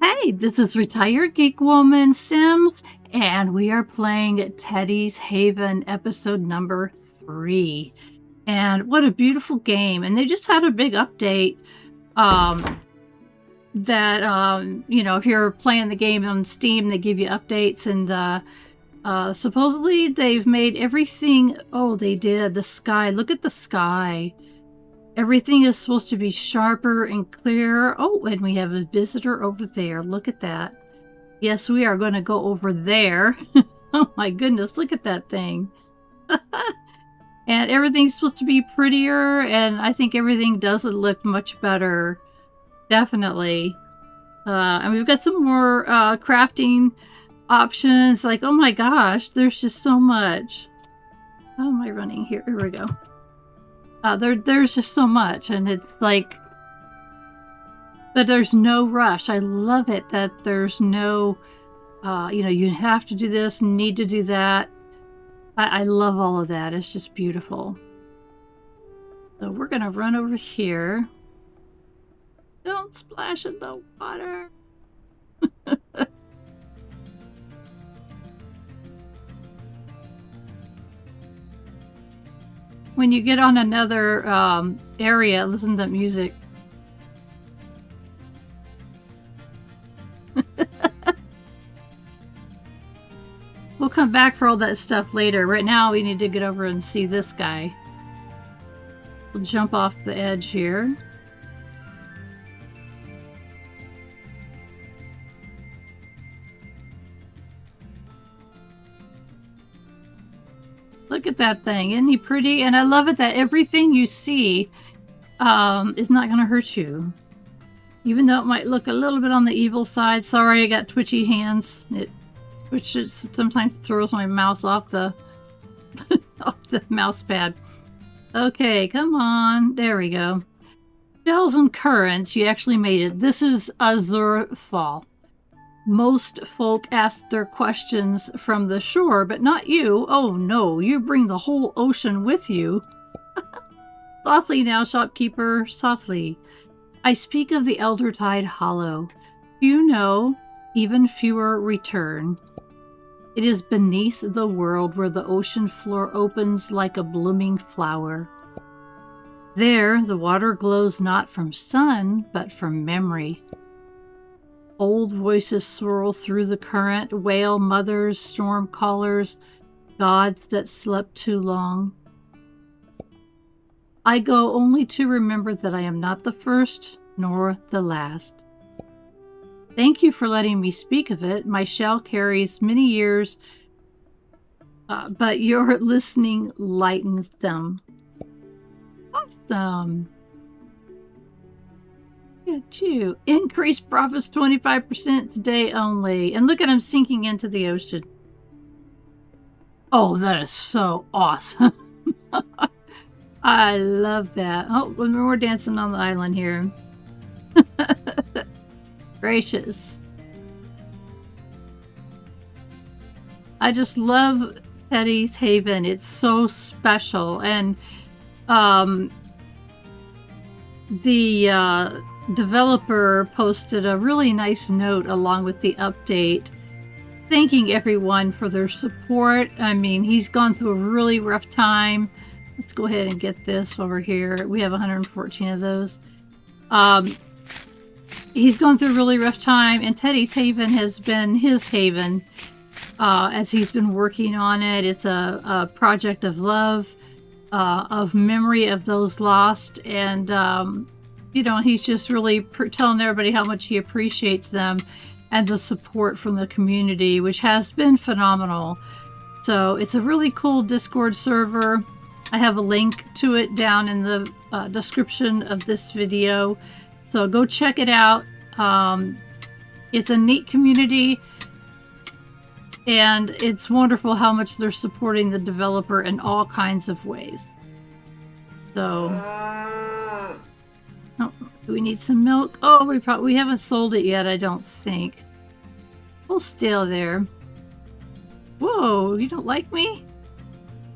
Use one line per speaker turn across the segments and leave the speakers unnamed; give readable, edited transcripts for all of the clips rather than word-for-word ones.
Hey, this is Retired Geek Woman Sims, and we are playing Teddy's Haven episode number 3. And what a beautiful game. And they just had a big update if you're playing the game on Steam, they give you updates. And supposedly they've made everything... Oh, they did. The sky. Look at the sky. Everything is supposed to be sharper and clearer. Oh, and we have a visitor over there. Look at that. Yes, we are going to go over there. Oh my goodness, look at that thing. And everything's supposed to be prettier, and I think everything doesn't look much better. Definitely. And we've got some more crafting options. Like, oh my gosh, there's just so much. How am I running here? Here we go. There's just so much, and it's like that there's no rush. I love it that there's no, you have to do this, need to do that. I love all of that. It's just beautiful. So we're going to run over here. Don't splash in the water. When you get on another area, listen to that music. We'll come back for all that stuff later. Right now, we need to get over and see this guy. We'll jump off the edge here. Look at that thing. Isn't he pretty? And I love it that everything you see is not going to hurt you. Even though it might look a little bit on the evil side. Sorry, I got twitchy hands. Which sometimes throws my mouse off the off the mouse pad. Okay, come on. There we go. Shells and currents. You actually made it. This is Azurthal. Most folk ask their questions from the shore, but not you. Oh no, you bring the whole ocean with you. Softly now, shopkeeper, softly. I speak of the Eldertide Hollow. You know, even fewer return. It is beneath the world where the ocean floor opens like a blooming flower. There, the water glows not from sun, but from memory. Old voices swirl through the current, wail mothers, storm callers, gods that slept too long. I go only to remember that I am not the first nor the last. Thank you for letting me speak of it. My shell carries many years, but your listening lightens them. Awesome. Look at you. Increased profits 25% today only. And look at him sinking into the ocean. Oh, that is so awesome. I love that. Oh, we're dancing on the island here. Gracious. I just love Teddy's Haven. It's so special. And the developer posted a really nice note along with the update, thanking everyone for their support. I mean, he's gone through a really rough time. Let's go ahead and get this over here. We have 114 of those. He's gone through a really rough time, and Teddy's Haven has been his haven as he's been working on it. It's a project of love, of memory of those lost, and he's just really telling everybody how much he appreciates them and the support from the community, which has been phenomenal. So it's a really cool Discord server. I have a link to it down in the description of this video. So go check it out. It's a neat community, and it's wonderful how much they're supporting the developer in all kinds of ways. So, oh, do we need some milk? Oh, we haven't sold it yet, I don't think. We'll stay there. Whoa, you don't like me?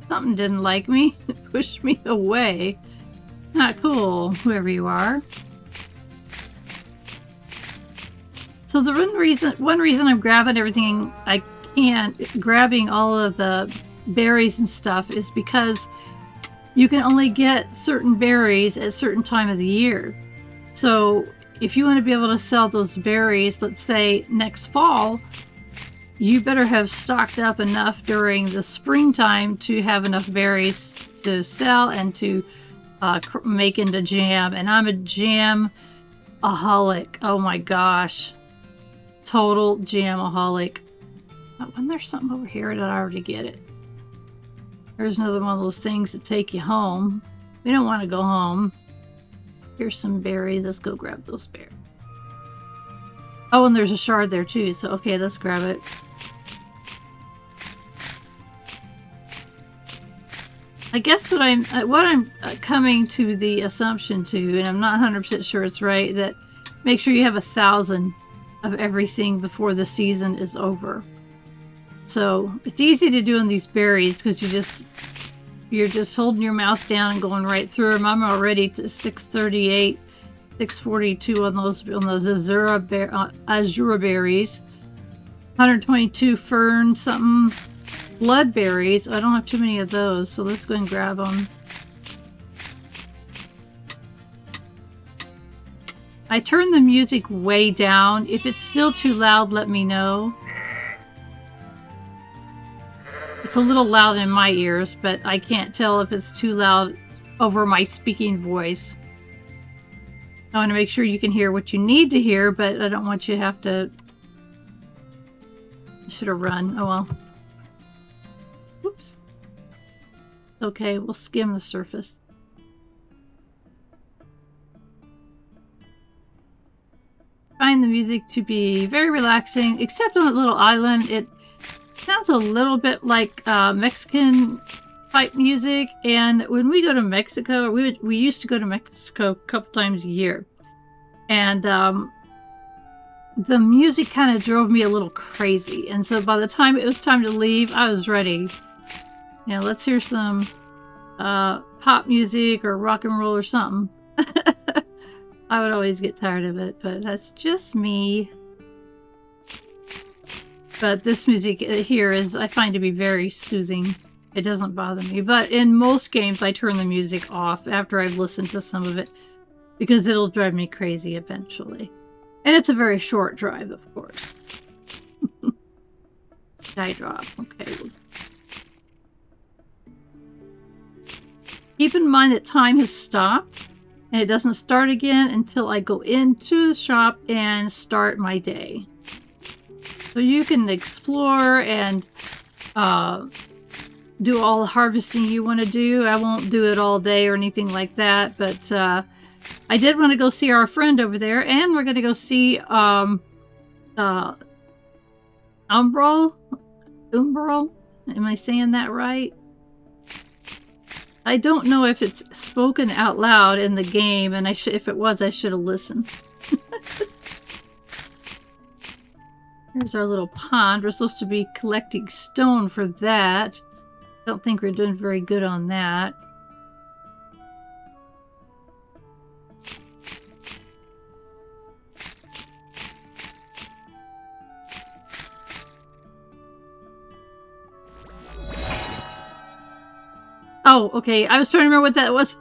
Something didn't like me. It pushed me away. Not cool, whoever you are. So the one reason I'm grabbing everything I can, grabbing all of the berries and stuff, is because you can only get certain berries at a certain time of the year. So if you want to be able to sell those berries, let's say next fall, you better have stocked up enough during the springtime to have enough berries to sell and to make into jam. And I'm a jam-aholic. Oh my gosh. Total jam-aholic. Wasn't there something over here? Did I already get it? There's another one of those things that take you home. We don't want to go home. Here's some berries. Let's go grab those berries. Oh, and there's a shard there too. So, okay, let's grab it. I guess what I'm coming to the assumption to, and I'm not 100% sure it's right, that make sure you have 1,000 of everything before the season is over. So it's easy to do in these berries because you're just holding your mouse down and going right through them. I'm already to 638, 642 on those azura berries, 122 fern something. Blood berries. I don't have too many of those, so let's go and grab them. I turned the music way down. If it's still too loud, let me know. It's a little loud in my ears, but I can't tell if it's too loud over my speaking voice. I want to make sure you can hear what you need to hear, but I don't want you to have to... I should have run. Oh well. Oops. Okay, we'll skim the surface. Find the music to be very relaxing, except on that little island. It sounds a little bit like Mexican type music, and when we go to Mexico, we used to go to Mexico a couple times a year, and the music kind of drove me a little crazy, and so by the time it was time to leave, I was ready. You know, let's hear some pop music or rock and roll or something. I would always get tired of it, but that's just me. But this music here is, I find to be very soothing. It doesn't bother me. But in most games, I turn the music off after I've listened to some of it, because it'll drive me crazy eventually. And it's a very short drive, of course. Die drop. Okay. Keep in mind that time has stopped, and it doesn't start again until I go into the shop and start my day. So you can explore and do all the harvesting you want to do. I won't do it all day or anything like that, but I did want to go see our friend over there, and we're going to go see Umbral. Am I saying that right? I don't know if it's spoken out loud in the game, and if it was, I should have listened. Here's our little pond. We're supposed to be collecting stone for that. Don't think we're doing very good on that. Oh, okay. I was trying to remember what that was.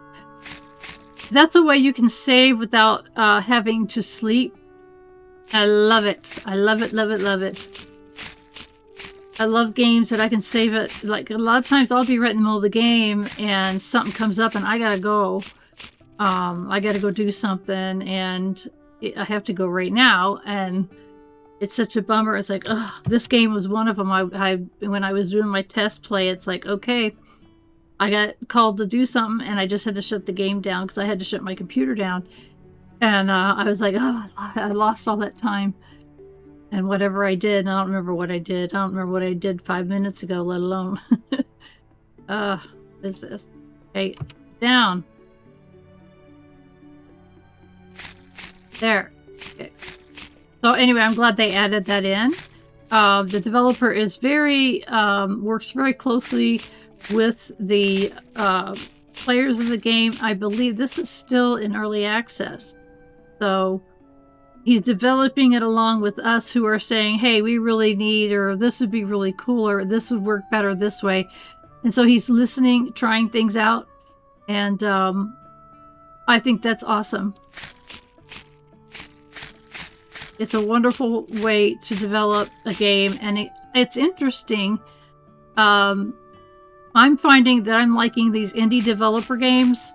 That's a way you can save without having to sleep. I love it. I love it, love it, love it. I love games that I can save it. Like, a lot of times I'll be right in the middle of the game and something comes up and I gotta go. I gotta go do something and I have to go right now. And it's such a bummer. It's like, ugh, this game was one of them. When I was doing my test play, it's like, okay, I got called to do something and I just had to shut the game down because I had to shut my computer down. And I was like, oh, I lost all that time. And whatever I did, I don't remember what I did. I don't remember what I did 5 minutes ago, let alone. Is this? Okay, down. There. Okay. So anyway, I'm glad they added that in. The developer is works very closely with the players of the game. I believe this is still in early access. So he's developing it along with us who are saying, hey, we really need, or this would be really cool, or this would work better this way. And so he's listening, trying things out. And I think that's awesome. It's a wonderful way to develop a game, and it's interesting. I'm finding that I'm liking these indie developer games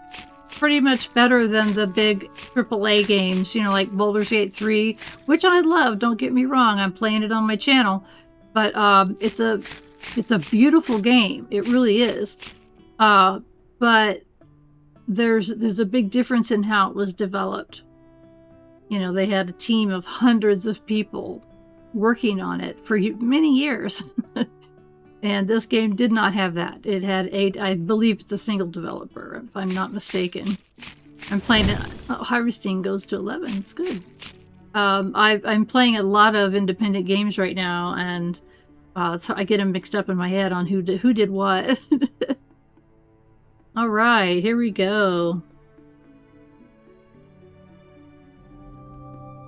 pretty much better than the big AAA games, you know, like Baldur's Gate 3, which I love, don't get me wrong, I'm playing it on my channel, but it's a beautiful game, it really is. But there's a big difference in how it was developed. You know, they had a team of hundreds of people working on it for many years. And this game did not have that. It had I believe it's a single developer, if I'm not mistaken. I'm playing it. Oh, harvesting goes to 11. It's good. I'm playing a lot of independent games right now, and so I get them mixed up in my head on who did what. All right, here we go.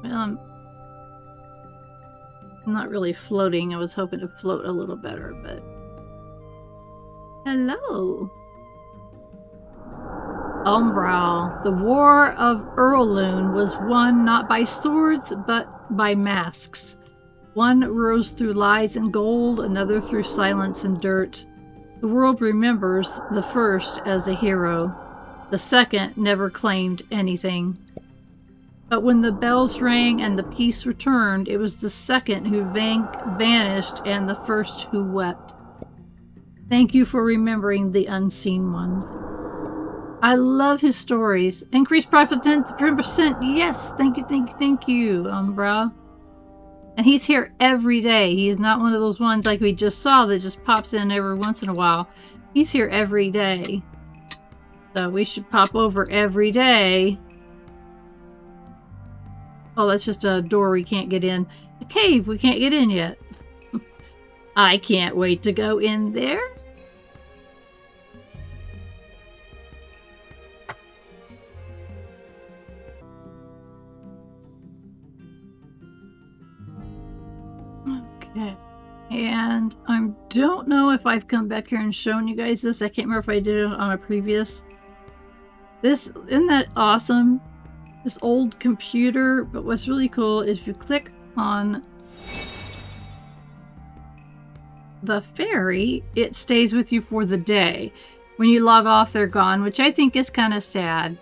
Well, I'm not really floating. I was hoping to float a little better, but... Hello! Umbral. The War of Erloon was won not by swords, but by masks. One rose through lies and gold, another through silence and dirt. The world remembers the first as a hero. The second never claimed anything. But when the bells rang and the peace returned, it was the second who vanished and the first who wept. Thank you for remembering the unseen ones. I love his stories. Increased profit 10%. Yes, thank you, Umbra. And he's here every day. He's not one of those ones like we just saw that just pops in every once in a while. He's here every day. So we should pop over every day. Oh, that's just a door we can't get in. A cave we can't get in yet. I can't wait to go in there. Okay. And I don't know if I've come back here and shown you guys this. I can't remember if I did it on a previous. Isn't that awesome? This old computer, but what's really cool is if you click on the fairy, it stays with you for the day. When you log off, they're gone, which I think is kind of sad.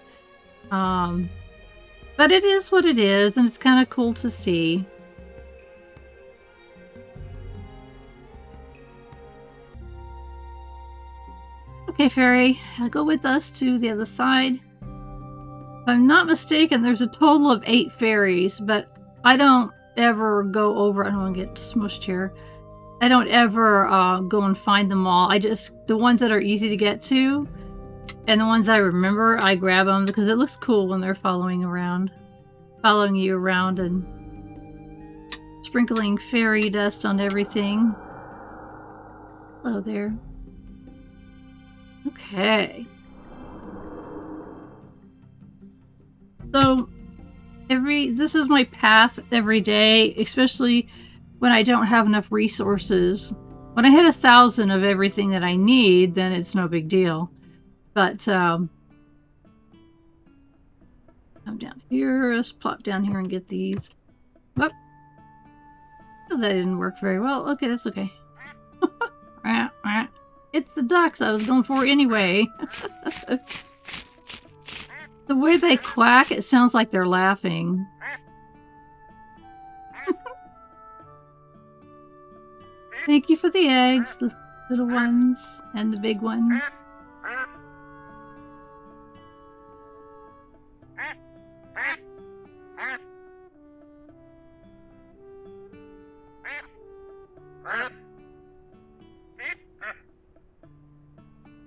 But it is what it is, and it's kind of cool to see. Okay, fairy, go with us to the other side. If I'm not mistaken, there's a total of 8 fairies, but I don't ever go over. I don't want to get smushed here. I don't ever go and find them all. The ones that are easy to get to, and the ones I remember, I grab them because it looks cool when they're following you around and sprinkling fairy dust on everything. Hello there. Okay. So, this is my path every day, especially when I don't have enough resources. When I hit 1,000 of everything that I need, then it's no big deal. But, come down here, let's plop down here and get these. Whoop. Oh, that didn't work very well. Okay, that's okay. It's the ducks I was going for anyway. The way they quack, it sounds like they're laughing. Thank you for the eggs, the little ones and the big one.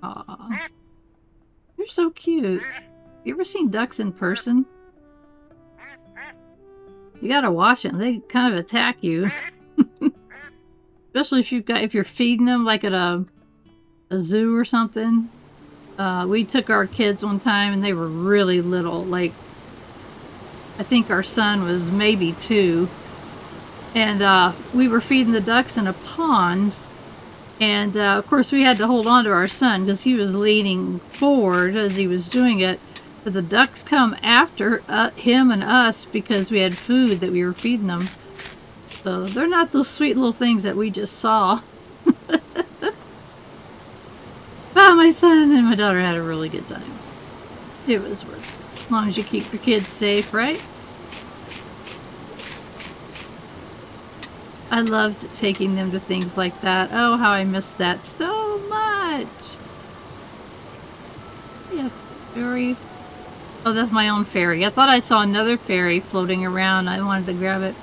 Aw. You're so cute. You ever seen ducks in person? You gotta watch them. They kind of attack you. Especially if you're feeding them like at a zoo or something. We took our kids one time and they were really little, like I think our son was maybe 2. And we were feeding the ducks in a pond. And of course, we had to hold on to our son because he was leaning forward as he was doing it. But the ducks come after him and us because we had food that we were feeding them. So they're not those sweet little things that we just saw. But my son and my daughter had a really good time. It was worth it. As long as you keep your kids safe, right? I loved taking them to things like that. Oh, how I missed that so much. Yeah, fairy. Oh, that's my own fairy. I thought I saw another fairy floating around. I wanted to grab it.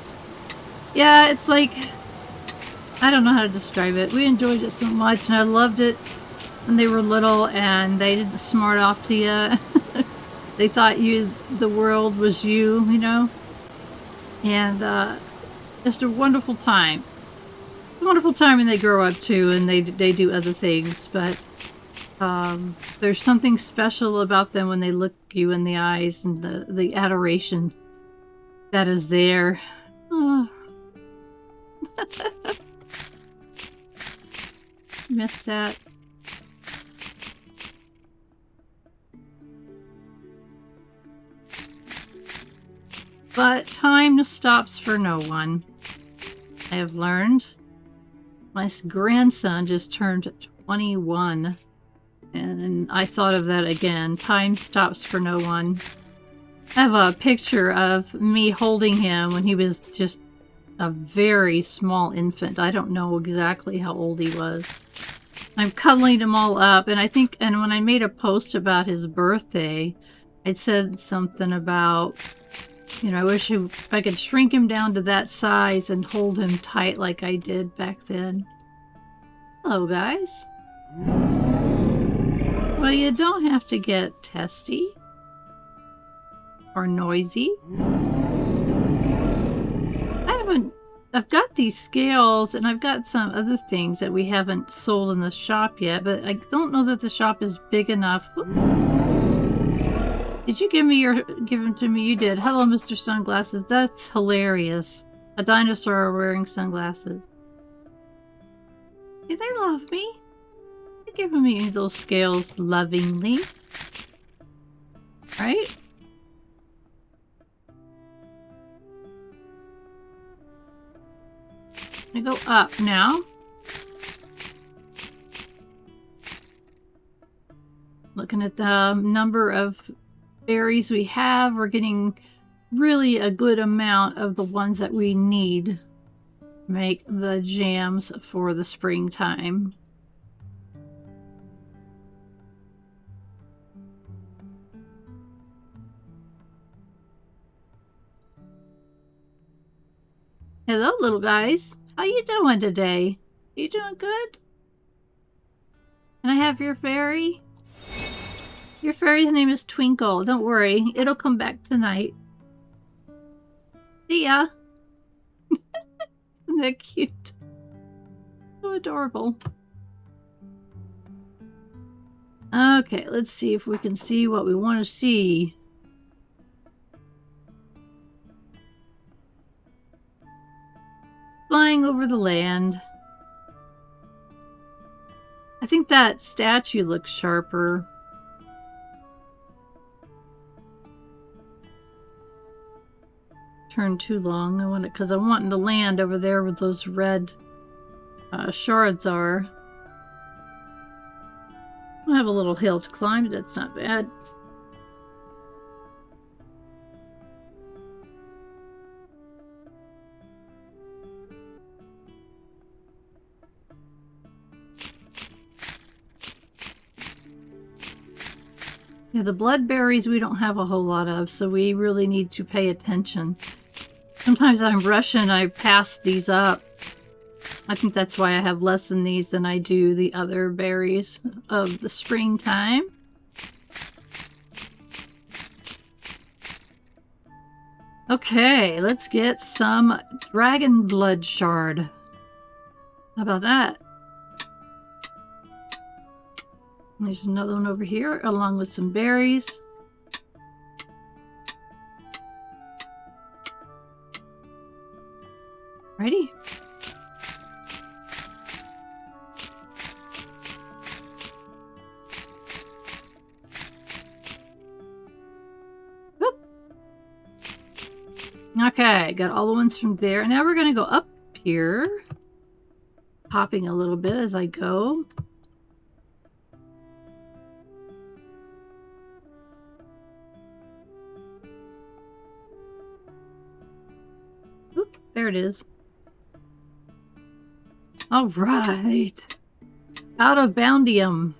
Yeah, it's like, I don't know how to describe it. We enjoyed it so much, and I loved it when they were little, and they didn't smart off to you. They thought the world was you, you know? And just a wonderful time. A wonderful time when they grow up too, and they do other things, but there's something special about them when they look you in the eyes, and the adoration that is there. Oh. Missed that. But time stops for no one. I have learned. My grandson just turned 21. And I thought of that again. Time stops for no one. I have a picture of me holding him when he was just a very small infant. I don't know exactly how old he was. I'm cuddling him all up, and when I made a post about his birthday, I said something about, you know, I wish if I could shrink him down to that size and hold him tight like I did back then. Hello, guys. Well, you don't have to get testy or noisy. I've got these scales, and I've got some other things that we haven't sold in the shop yet, but I don't know that the shop is big enough. Did you give them to me? You did. Hello, Mr. Sunglasses. That's hilarious. A dinosaur wearing sunglasses. Yeah, they love me. They're giving me those scales lovingly. Right? I go up now. Looking at the number of berries we have, we're getting really a good amount of the ones that we need to make the jams for the springtime. Hello, little guys. How you doing today? You doing good? Can I have your fairy? Your fairy's name is Twinkle. Don't worry, it'll come back tonight. See ya. Isn't that cute? So adorable. Okay, let's see if we can see what we want to see. Flying over the land. I think that statue looks sharper. Turned too long. I want it because I'm wanting to land over there where those red shards are. I have a little hill to climb, but that's not bad. Yeah, the bloodberries we don't have a whole lot of, so we really need to pay attention. Sometimes I'm rushing, I pass these up. I think that's why I have less than these than I do the other berries of the springtime. Okay, let's get some dragon blood shard. How about that? There's another one over here, along with some berries. Okay, got all the ones from there. And now we're going to go up here. Hopping a little bit as I go. Oop, there it is. All right. Out of Boundium.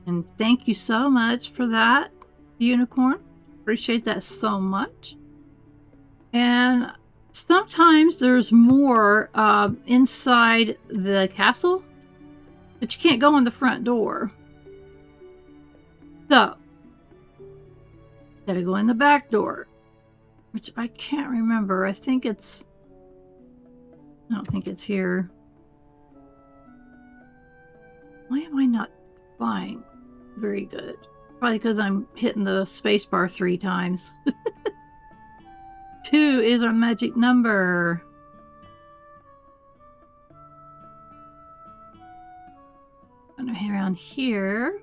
And thank you so much for that, Unicorn. Appreciate that so much. And sometimes there's more inside the castle, but you can't go in the front door. So, gotta go in the back door, which I can't remember. I don't think it's here. Why am I not flying very good? Probably because I'm hitting the spacebar 3 times. 2 is our magic number. And around here.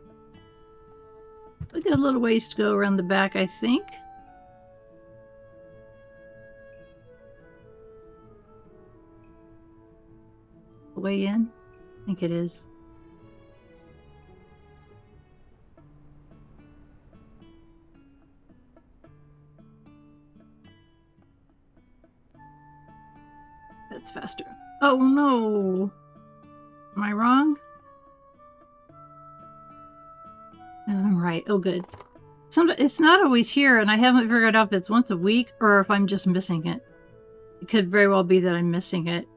We got a little ways to go around the back, I think. Way in? I think it is. That's faster. Oh no! Am I wrong? I'm right. Oh good. Sometimes it's not always here, and I haven't figured out if it's once a week or if I'm just missing it. It could very well be that I'm missing it.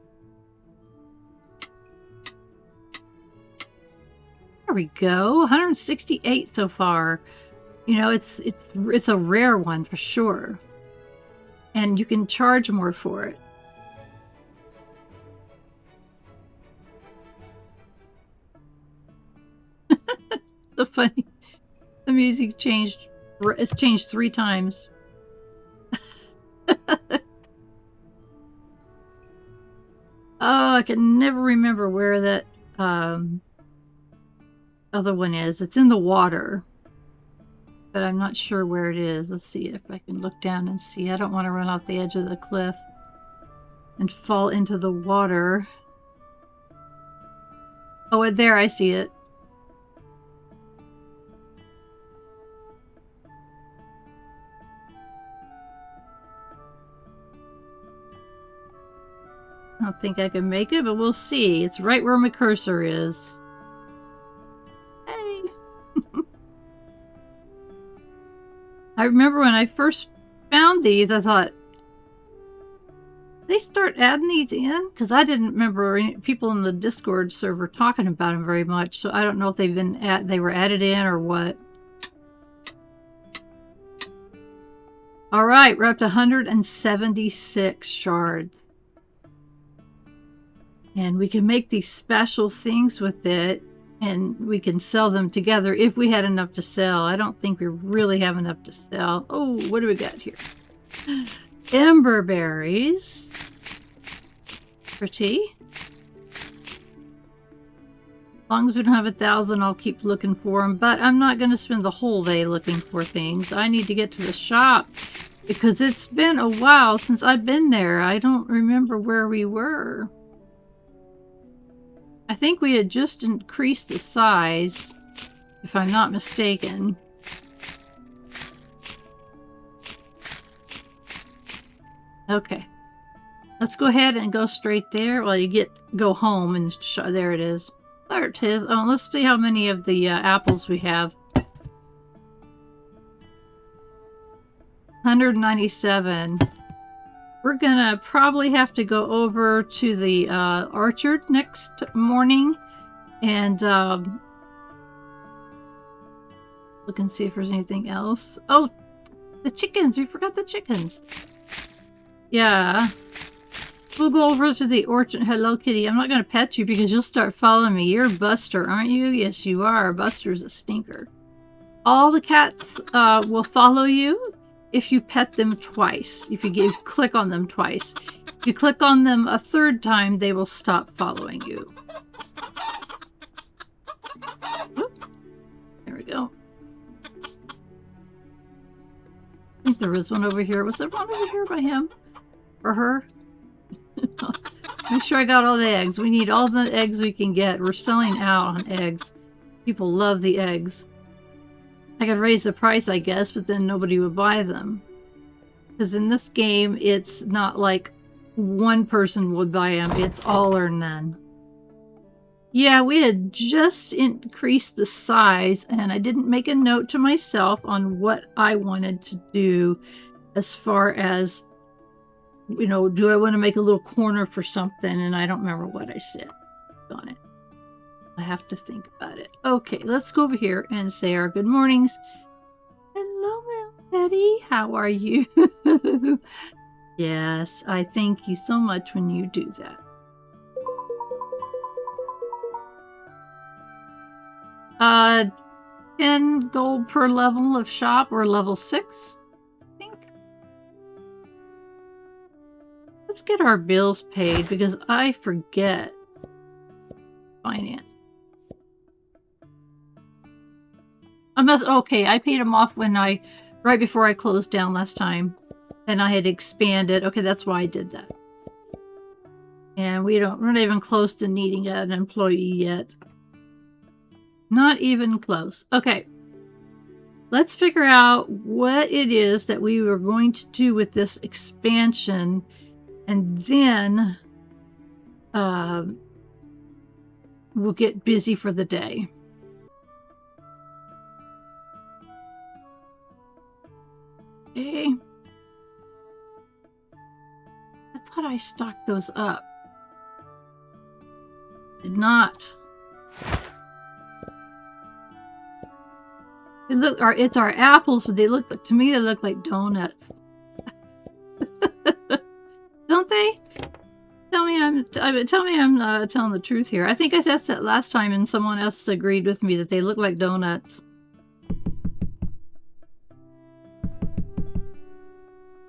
There we go. 168 so far. You know, it's a rare one for sure. And you can charge more for it. So funny. The music changed. It's changed 3 times. Oh, I can never remember where that other one is. It's in the water, but I'm not sure where it is. Let's see if I can look down and see. I don't want to run off the edge of the cliff and fall into the water. Oh, there, I see it. I don't think I can make it, but we'll see. It's right where my cursor is. Hey! I remember when I first found these, I thought, they start adding these in? Because I didn't remember any people in the Discord server talking about them very much, so I don't know if they were added in or what. Alright, we're up to 176 shards. And we can make these special things with it, and we can sell them together if we had enough to sell. I don't think we really have enough to sell. Oh, what do we got here? Ember berries. Pretty. As long as we don't have 1,000, I'll keep looking for them. But I'm not going to spend the whole day looking for things. I need to get to the shop because it's been a while since I've been there. I don't remember where we were. I think we had just increased the size, if I'm not mistaken. Okay. Let's go ahead and go straight there. Well, you go home and there it is. There it is. Oh, let's see how many of the apples we have. 197. We're gonna probably have to go over to the orchard next morning and look and see if there's anything else. Oh, the chickens! We forgot the chickens. Yeah. We'll go over to the orchard. Hello, kitty. I'm not gonna pet you because you'll start following me. You're Buster, aren't you? Yes, you are. Buster's a stinker. All the cats will follow you if you pet them twice, if you click on them twice. If you click on them a 3rd time, they will stop following you. Oop. There we go. think there is one over here. Was there one over here by him? Or her? Make sure I got all the eggs. We need all the eggs we can get. We're selling out on eggs. People love the eggs. I could raise the price, I guess, but then nobody would buy them. Because in this game, it's not like one person would buy them. It's all or none. Yeah, we had just increased the size, and I didn't make a note to myself on what I wanted to do as far as, you know, do I want to make a little corner for something? And I don't remember what I said on it. I have to think about it. Okay, let's go over here and say our good mornings. Hello, Betty. How are you? Yes, I thank you so much when you do that. Uh, 10 gold per level of shop, or level 6, I think. Let's get our bills paid because I forget finance. Okay, I paid them off when right before I closed down last time. And I had expanded. Okay, that's why I did that. And we're not even close to needing an employee yet. Not even close. Okay. Let's figure out what it is that we were going to do with this expansion. And then we'll get busy for the day. Okay. I thought I stocked those up. Did not. It's our apples, but they look, to me, they look like donuts. Don't they? Tell me I'm telling the truth here. I think I said that last time, and someone else agreed with me that they look like donuts.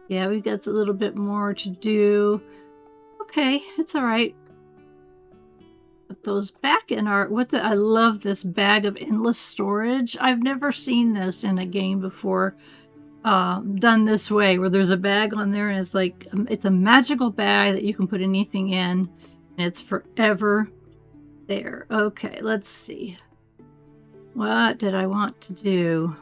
Yeah, we've got a little bit more to do. Okay, it's all right. Put those back in our... I love this bag of endless storage. I've never seen this in a game before done this way, where there's a bag on there and it's like... It's a magical bag that you can put anything in, and it's forever there. Okay, let's see. What did I want to do?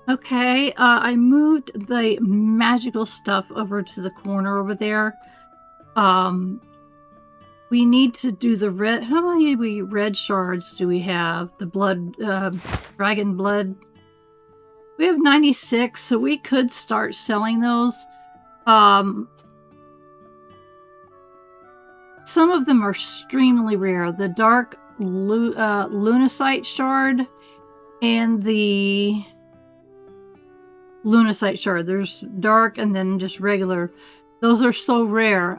Okay, I moved the magical stuff over to the corner over there. We need to do the red... How many red shards do we have? The blood... dragon blood. We have 96, so we could start selling those. Some of them are extremely rare. The dark lunacite shard and the... lunacite shard. There's dark and then just regular. Those are so rare.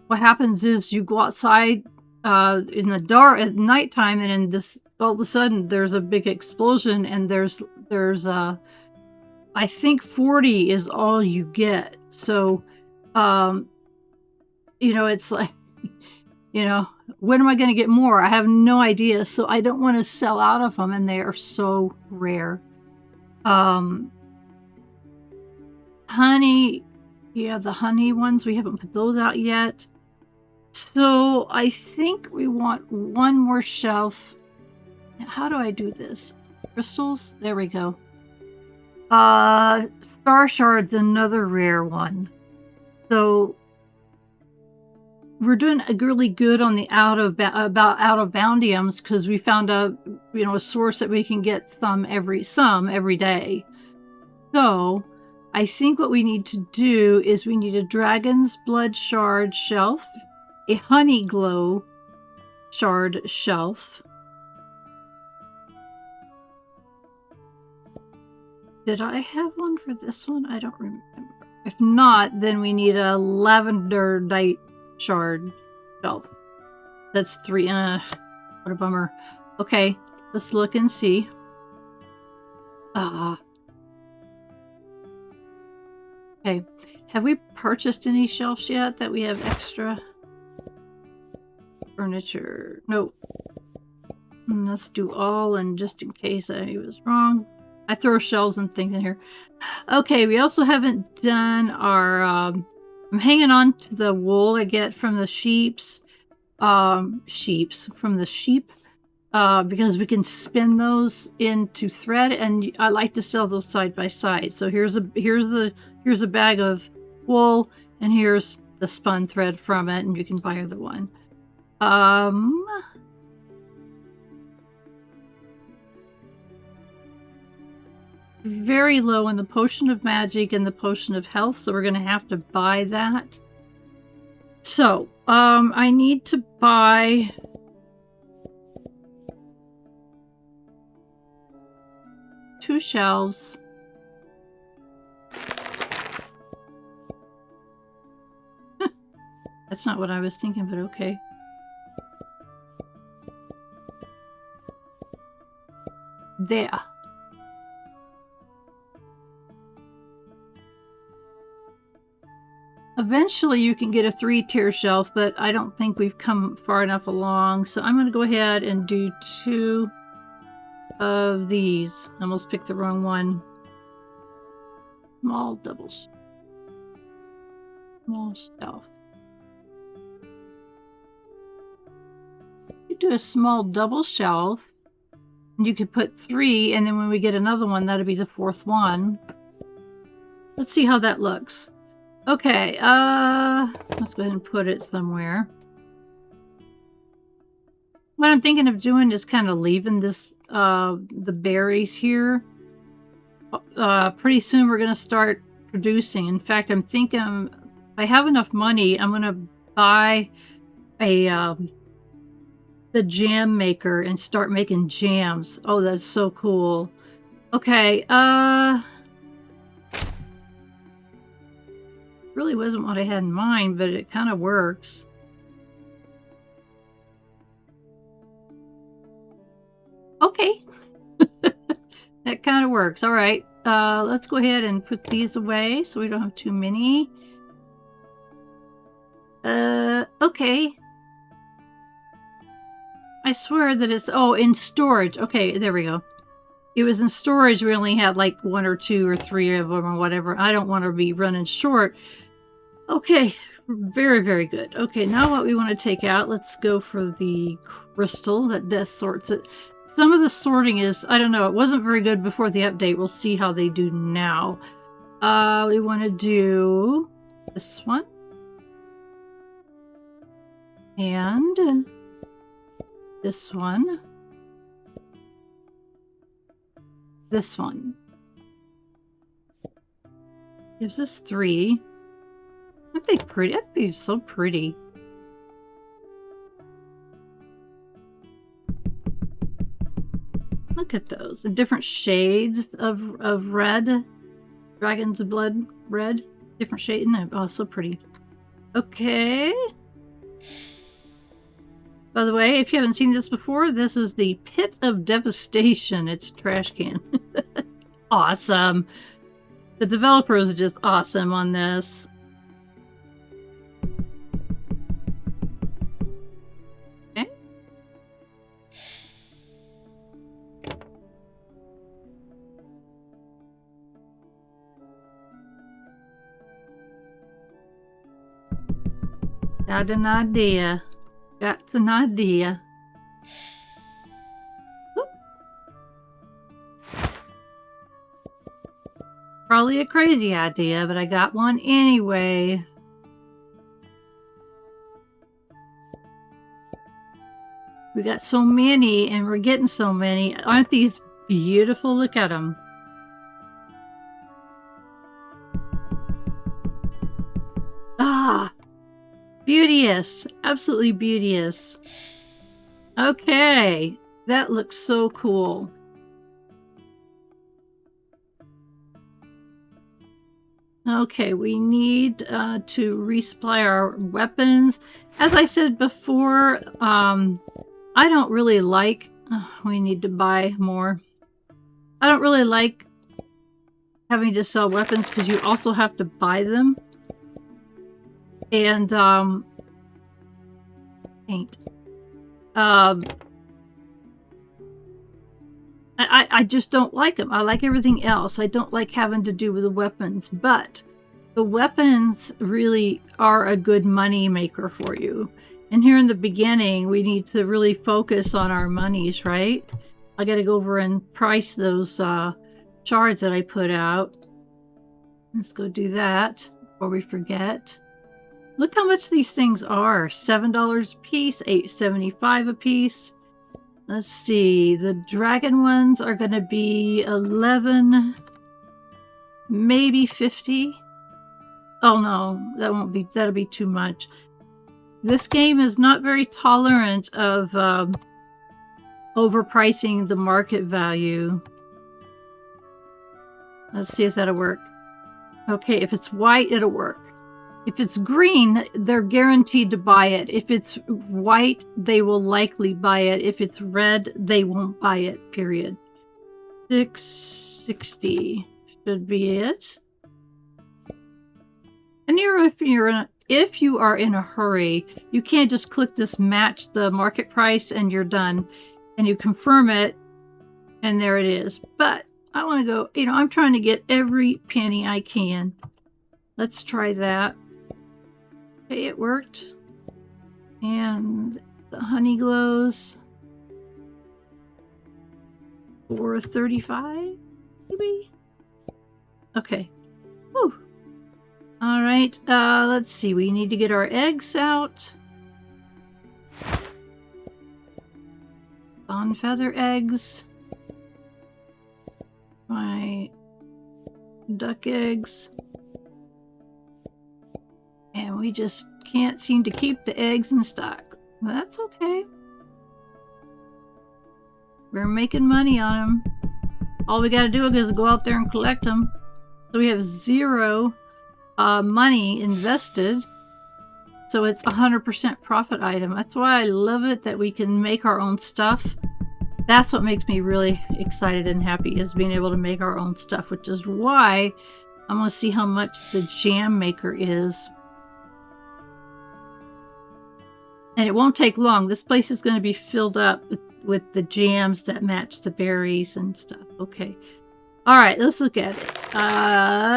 What happens is you go outside in the dark at nighttime, and then this all of a sudden there's a big explosion, and there's I think 40 is all you get. So you know, it's like, you know, when am I going to get more? I have no idea. So I don't want to sell out of them, and they are so rare. Honey, yeah, the honey ones, we haven't put those out yet. So I think we want one more shelf. How do I do this? Crystals? There we go. Star Shard's another rare one. So we're doing really good on the out of boundiums, because we found a source that we can get some every day. So I think what we need to do is we need a dragon's blood shard shelf, a honey glow shard shelf, Did I have one for this one? I don't remember. If not, then we need a lavender night shard shelf. That's 3. What a bummer. Okay, let's look and see. Okay. Have we purchased any shelves yet that we have extra? Furniture. Nope. Let's do all, and just in case I was wrong. I throw shelves and things in here. Okay, we also haven't done our... I'm hanging on to the wool I get from the sheeps. From the sheep. Because we can spin those into thread, and I like to sell those side by side. So here's a bag of wool, and here's the spun thread from it, and you can buy either one. Very low in the potion of magic and the potion of health, so we're gonna have to buy that. So I need to buy 2 shelves. That's not what I was thinking, but okay. There. Eventually you can get a 3-tier shelf, but I don't think we've come far enough along. So I'm going to go ahead and do 2 of these. I almost picked the wrong one. Small doubles. Small shelf. You do a small double shelf. And you could put 3, and then when we get another one, that'll be the 4th one. Let's see how that looks. Okay, let's go ahead and put it somewhere. What I'm thinking of doing is kind of leaving this, the berries here. Pretty soon we're going to start producing. In fact, I'm thinking if I have enough money, I'm going to buy a, the jam maker and start making jams. Oh, that's so cool. Okay, really wasn't what I had in mind, but it kind of works. Okay. That kind of works. All right. Let's go ahead and put these away so we don't have too many. Okay. I swear that it's... Oh, in storage. Okay, there we go. It was in storage. We only had like 1 or 2 or 3 of them or whatever. I don't want to be running short. Okay. Very, very good. Okay, now what we want to take out, let's go for the crystal. That sorts it. Some of the sorting is, I don't know, it wasn't very good before the update. We'll see how they do now. We want to do this one. And this one. This one. Gives us 3. Aren't they pretty? I think they're so pretty. Look at those. The different shades of red. Dragon's blood red. Different shade. No, oh, so pretty. Okay. By the way, if you haven't seen this before, this is the Pit of Devastation. It's a trash can. Awesome. The developers are just awesome on this. Okay. Got an idea. Got an idea. Whoop. Probably a crazy idea, but I got one anyway. We got so many, and we're getting so many. Aren't these beautiful? Look at them. Ah! Beauteous. Absolutely beauteous. Okay. That looks so cool. Okay, we need to resupply our weapons. As I said before, I don't really like... we need to buy more. I don't really like having to sell weapons because you also have to buy them. And, paint. I just don't like them. I like everything else. I don't like having to do with the weapons, but the weapons really are a good money maker for you. And here in the beginning, we need to really focus on our monies, right? I got to go over and price those shards that I put out. Let's go do that before we forget. Look how much these things are. $7 a piece, $8.75 a piece. Let's see, the dragon ones are going to be 11, maybe 50. Oh no, that won't be, that'll be too much. This game is not very tolerant of overpricing the market value. Let's see if that'll work. Okay, if it's white, it'll work. If it's green, they're guaranteed to buy it. If it's white, they will likely buy it. If it's red, they won't buy it, period. 660 should be it. And if you are in a hurry, you can't just click this match the market price and you're done. And you confirm it, and there it is. But I want to go, I'm trying to get every penny I can. Let's try that. Okay, it worked. And the honey glows. 435, maybe? Okay. Whew. All right, let's see. We need to get our eggs out. On feather eggs. My duck eggs. And we just can't seem to keep the eggs in stock. Well, that's okay. We're making money on them. All we gotta do is go out there and collect them. So we have 0 money invested. So it's 100% profit item. That's why I love it that we can make our own stuff. That's what makes me really excited and happy, is being able to make our own stuff, which is why I'm going to see how much the jam maker is. And it won't take long. This place is going to be filled up with the jams that match the berries and stuff. Okay. All right, let's look at it.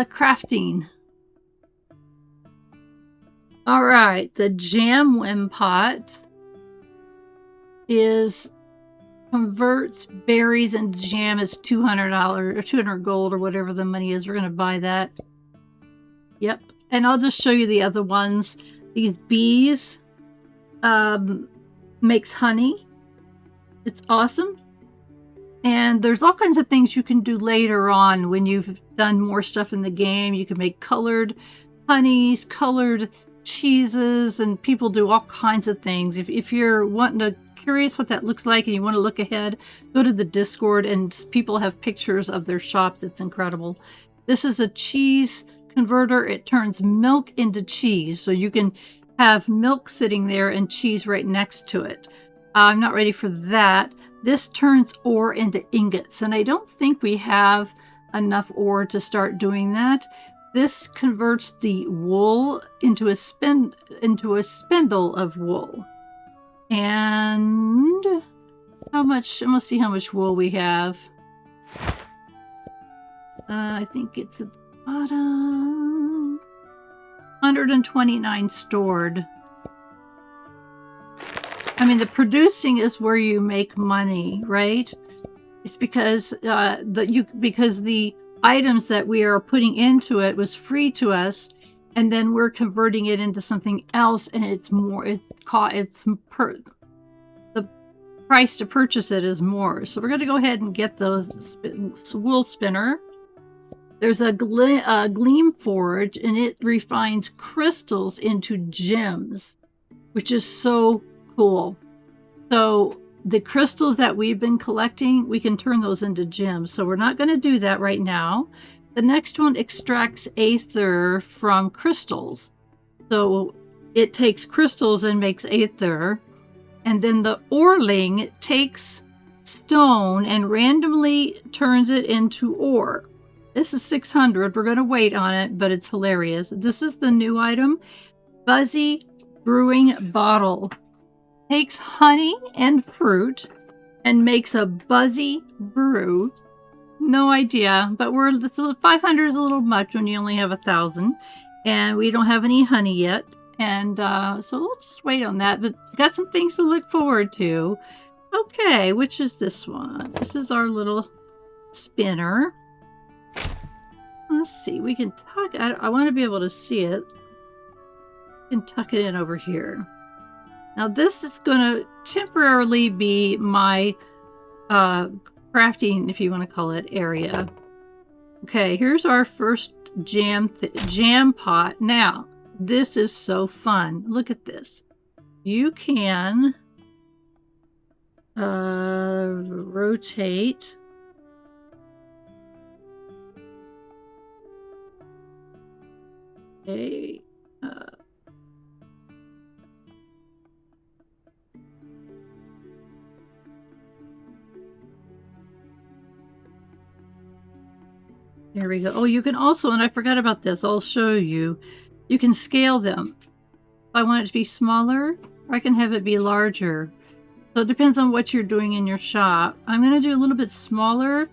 Crafting. All right, the jam wim pot converts berries into jam is $200 or 200 gold or whatever the money is. We're going to buy that. Yep. And I'll just show you the other ones. These bees makes honey. It's awesome. And there's all kinds of things you can do later on when you've done more stuff in the game. You can make colored honeys, colored cheeses, and people do all kinds of things. If you're curious what that looks like and you want to look ahead, go to the Discord, and people have pictures of their shop. That's incredible. This is a cheese converter. It turns milk into cheese, so you can have milk sitting there and cheese right next to it. I'm not ready for that. This turns ore into ingots, and I don't think we have enough ore to start doing that. This converts the wool into a spindle of wool. And how much? I'm gonna see how much wool we have. I think it's at the bottom. 129 stored. I mean, the producing is where you make money, right? It's because the items that we are putting into it was free to us, and then we're converting it into something else, and it's more. The price to purchase it is more. So we're going to go ahead and get those wool spinner. There's a gleam forge, and it refines crystals into gems, which is so cool. So the crystals that we've been collecting, we can turn those into gems. So we're not going to do that right now. The next one extracts aether from crystals. So it takes crystals and makes aether. And then the Oreling takes stone and randomly turns it into ore. This is 600. We're going to wait on it, but it's hilarious. This is the new item. Buzzy Brewing Bottle. Takes honey and fruit and makes a buzzy brew. No idea, but 500 is a little much when you only have 1,000. And we don't have any honey yet. And so we'll just wait on that. But got some things to look forward to. Okay, which is this one? This is our little spinner. Let's see. We can tuck. I want to be able to see it. We can tuck it in over here. Now this is going to temporarily be my crafting, if you want to call it, area. Okay, here's our first jam pot. Now, this is so fun. Look at this. You can rotate. Okay. There we go. Oh, you can also, and I forgot about this, I'll show you. You can scale them. If I want it to be smaller, or I can have it be larger. So it depends on what you're doing in your shop. I'm going to do a little bit smaller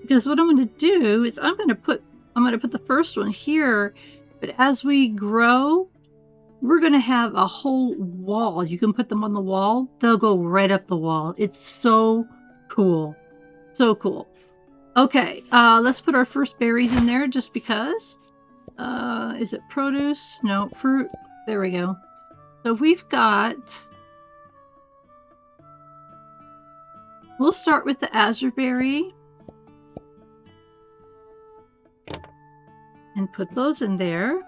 because what I'm going to do is I'm going to put the first one here, but as we grow, we're going to have a whole wall. You can put them on the wall. They'll go right up the wall. It's so cool. So cool. Okay, let's put our first berries in there just because. Is it produce? No, fruit. There we go. So we've got... We'll start with the azurberry. And put those in there.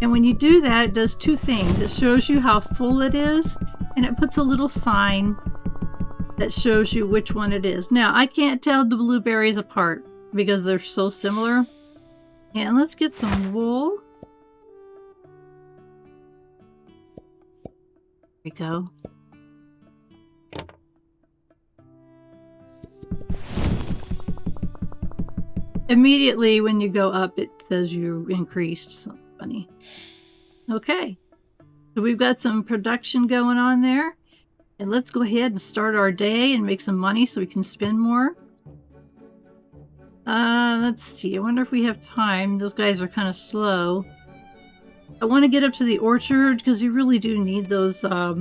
And when you do that, it does two things. It shows you how full it is, and it puts a little sign that shows you which one it is. Now, I can't tell the blueberries apart because they're so similar. And let's get some wool. There we go. Immediately when you go up, it says you increased. So funny. Okay. So we've got some production going on there. And let's go ahead and start our day and make some money so we can spend more. Let's see. I wonder if we have time. Those guys are kind of slow. I want to get up to the orchard because you really do need those, yeah,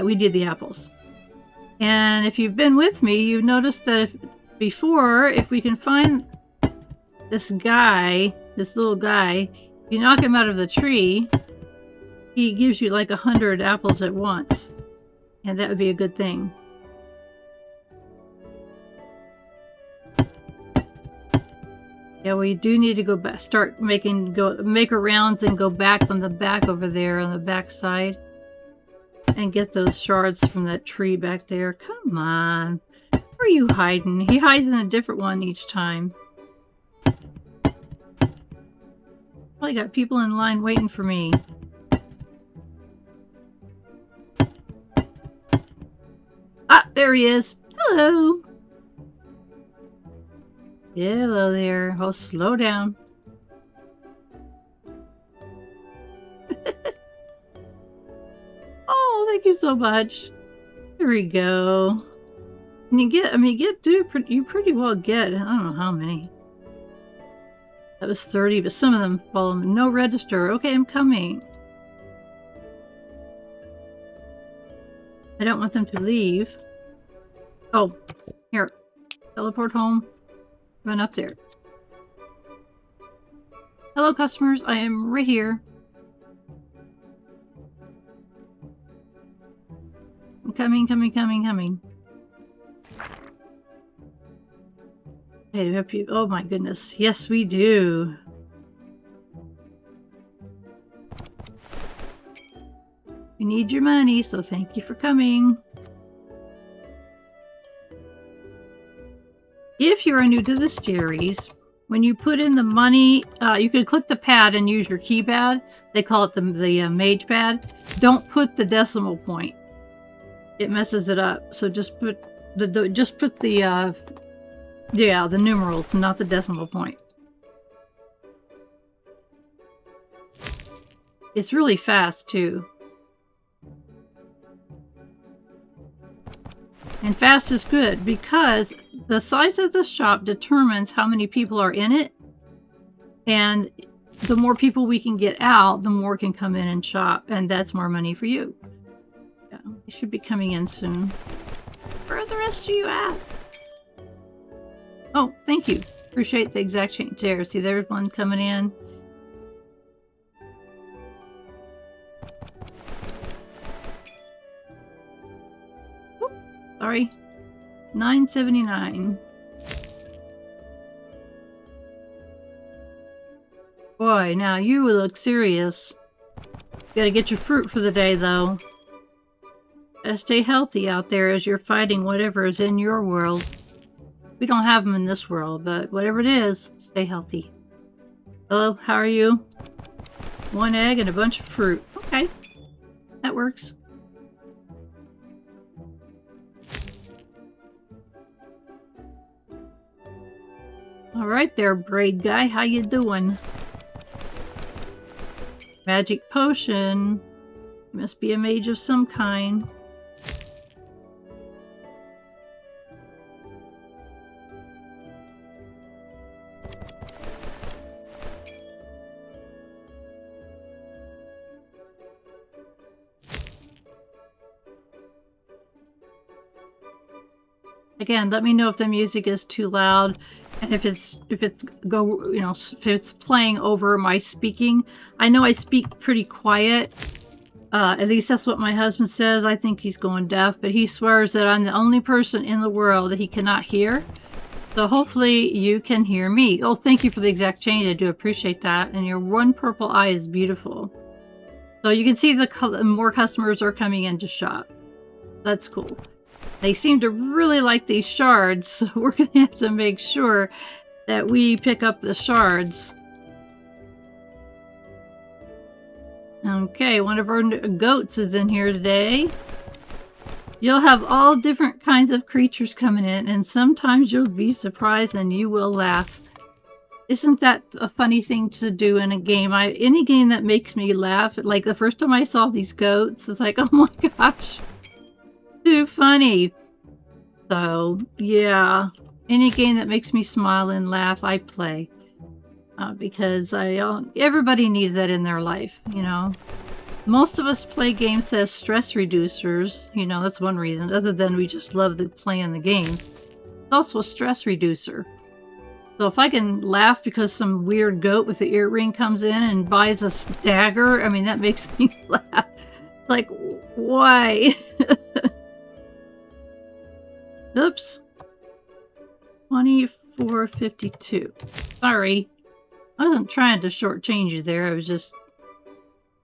we need the apples. And if you've been with me, you've noticed that if we can find this guy, this little guy, if you knock him out of the tree, he gives you like 100 apples at once. And that would be a good thing. Yeah, we do need to go back, make a rounds and go back on the back over there on the back side. And get those shards from that tree back there. Come on. Where are you hiding? He hides in a different one each time. Probably got people in line waiting for me. Ah, there he is. Hello. Hello there. Oh, slow down. Oh, thank you so much. Here we go. And you pretty well get, I don't know how many. That was 30, but some of them follow me. No register. Okay, I'm coming. I don't want them to leave. Oh, here. Teleport home. Run up there. Hello, customers. I am right here. I'm coming. Okay, do we have people? Oh my goodness. Yes, we do. We need your money, so thank you for coming. if you are new to the series, when you put in the money, you could click the pad and use your keypad. They call it the mage pad. Don't put the decimal point. It messes it up. So just put the numerals, not the decimal point. It's really fast too. And fast is good because the size of the shop determines how many people are in it. And the more people we can get out, the more can come in and shop. And that's more money for you. Yeah, they should be coming in soon. Where are the rest of you at? Oh, thank you. Appreciate the exact change there. See, there's one coming in. Sorry. $9.79. Boy, now you look serious. Gotta get your fruit for the day, though. Gotta stay healthy out there as you're fighting whatever is in your world. We don't have them in this world, but whatever it is, stay healthy. Hello, how are you? 1 egg and a bunch of fruit. Okay, that works. All right there, braid guy. How you doing? Magic potion. You must be a mage of some kind. Again, let me know if the music is too loud. And if it's playing over my speaking. I know I speak pretty quiet. At least that's what my husband says. I think he's going deaf, but he swears that I'm the only person in the world that he cannot hear. So hopefully you can hear me. Oh, thank you for the exact change. I do appreciate that. And your one purple eye is beautiful. So you can see the more customers are coming in to shop. That's cool. They seem to really like these shards, so we're going to have to make sure that we pick up the shards. Okay, one of our goats is in here today. You'll have all different kinds of creatures coming in, and sometimes you'll be surprised and you will laugh. Isn't that a funny thing to do in a game? Any game that makes me laugh, like the first time I saw these goats, it's like, oh my gosh. Too funny. So yeah, any game that makes me smile and laugh, I play because everybody needs that in their life. You know, most of us play games as stress reducers. You know, that's one reason. Other than we just love playing the games, it's also a stress reducer. So if I can laugh because some weird goat with the earring comes in and buys a dagger, I mean that makes me laugh. Like, why? Oops. 24.52. Sorry. I wasn't trying to shortchange you there. I was just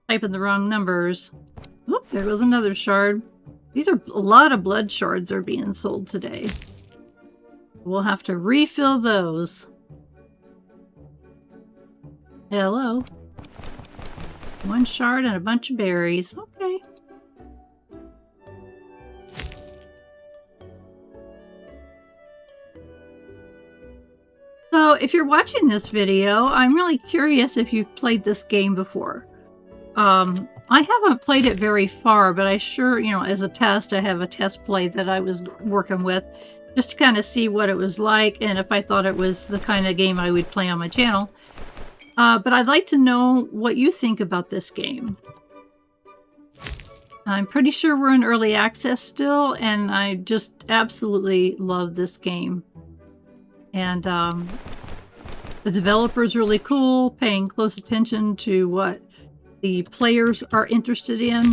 typing the wrong numbers. Oop, there goes another shard. These are a lot of blood shards are being sold today. We'll have to refill those. Hello. 1 shard and a bunch of berries. Okay. So if you're watching this video, I'm really curious if you've played this game before. I haven't played it very far, but I sure, you know, as a test, I have a test play that I was working with just to kind of see what it was like and if I thought it was the kind of game I would play on my channel. But I'd like to know what you think about this game. I'm pretty sure we're in early access still, and I just absolutely love this game. And the developer's really cool, paying close attention to what the players are interested in.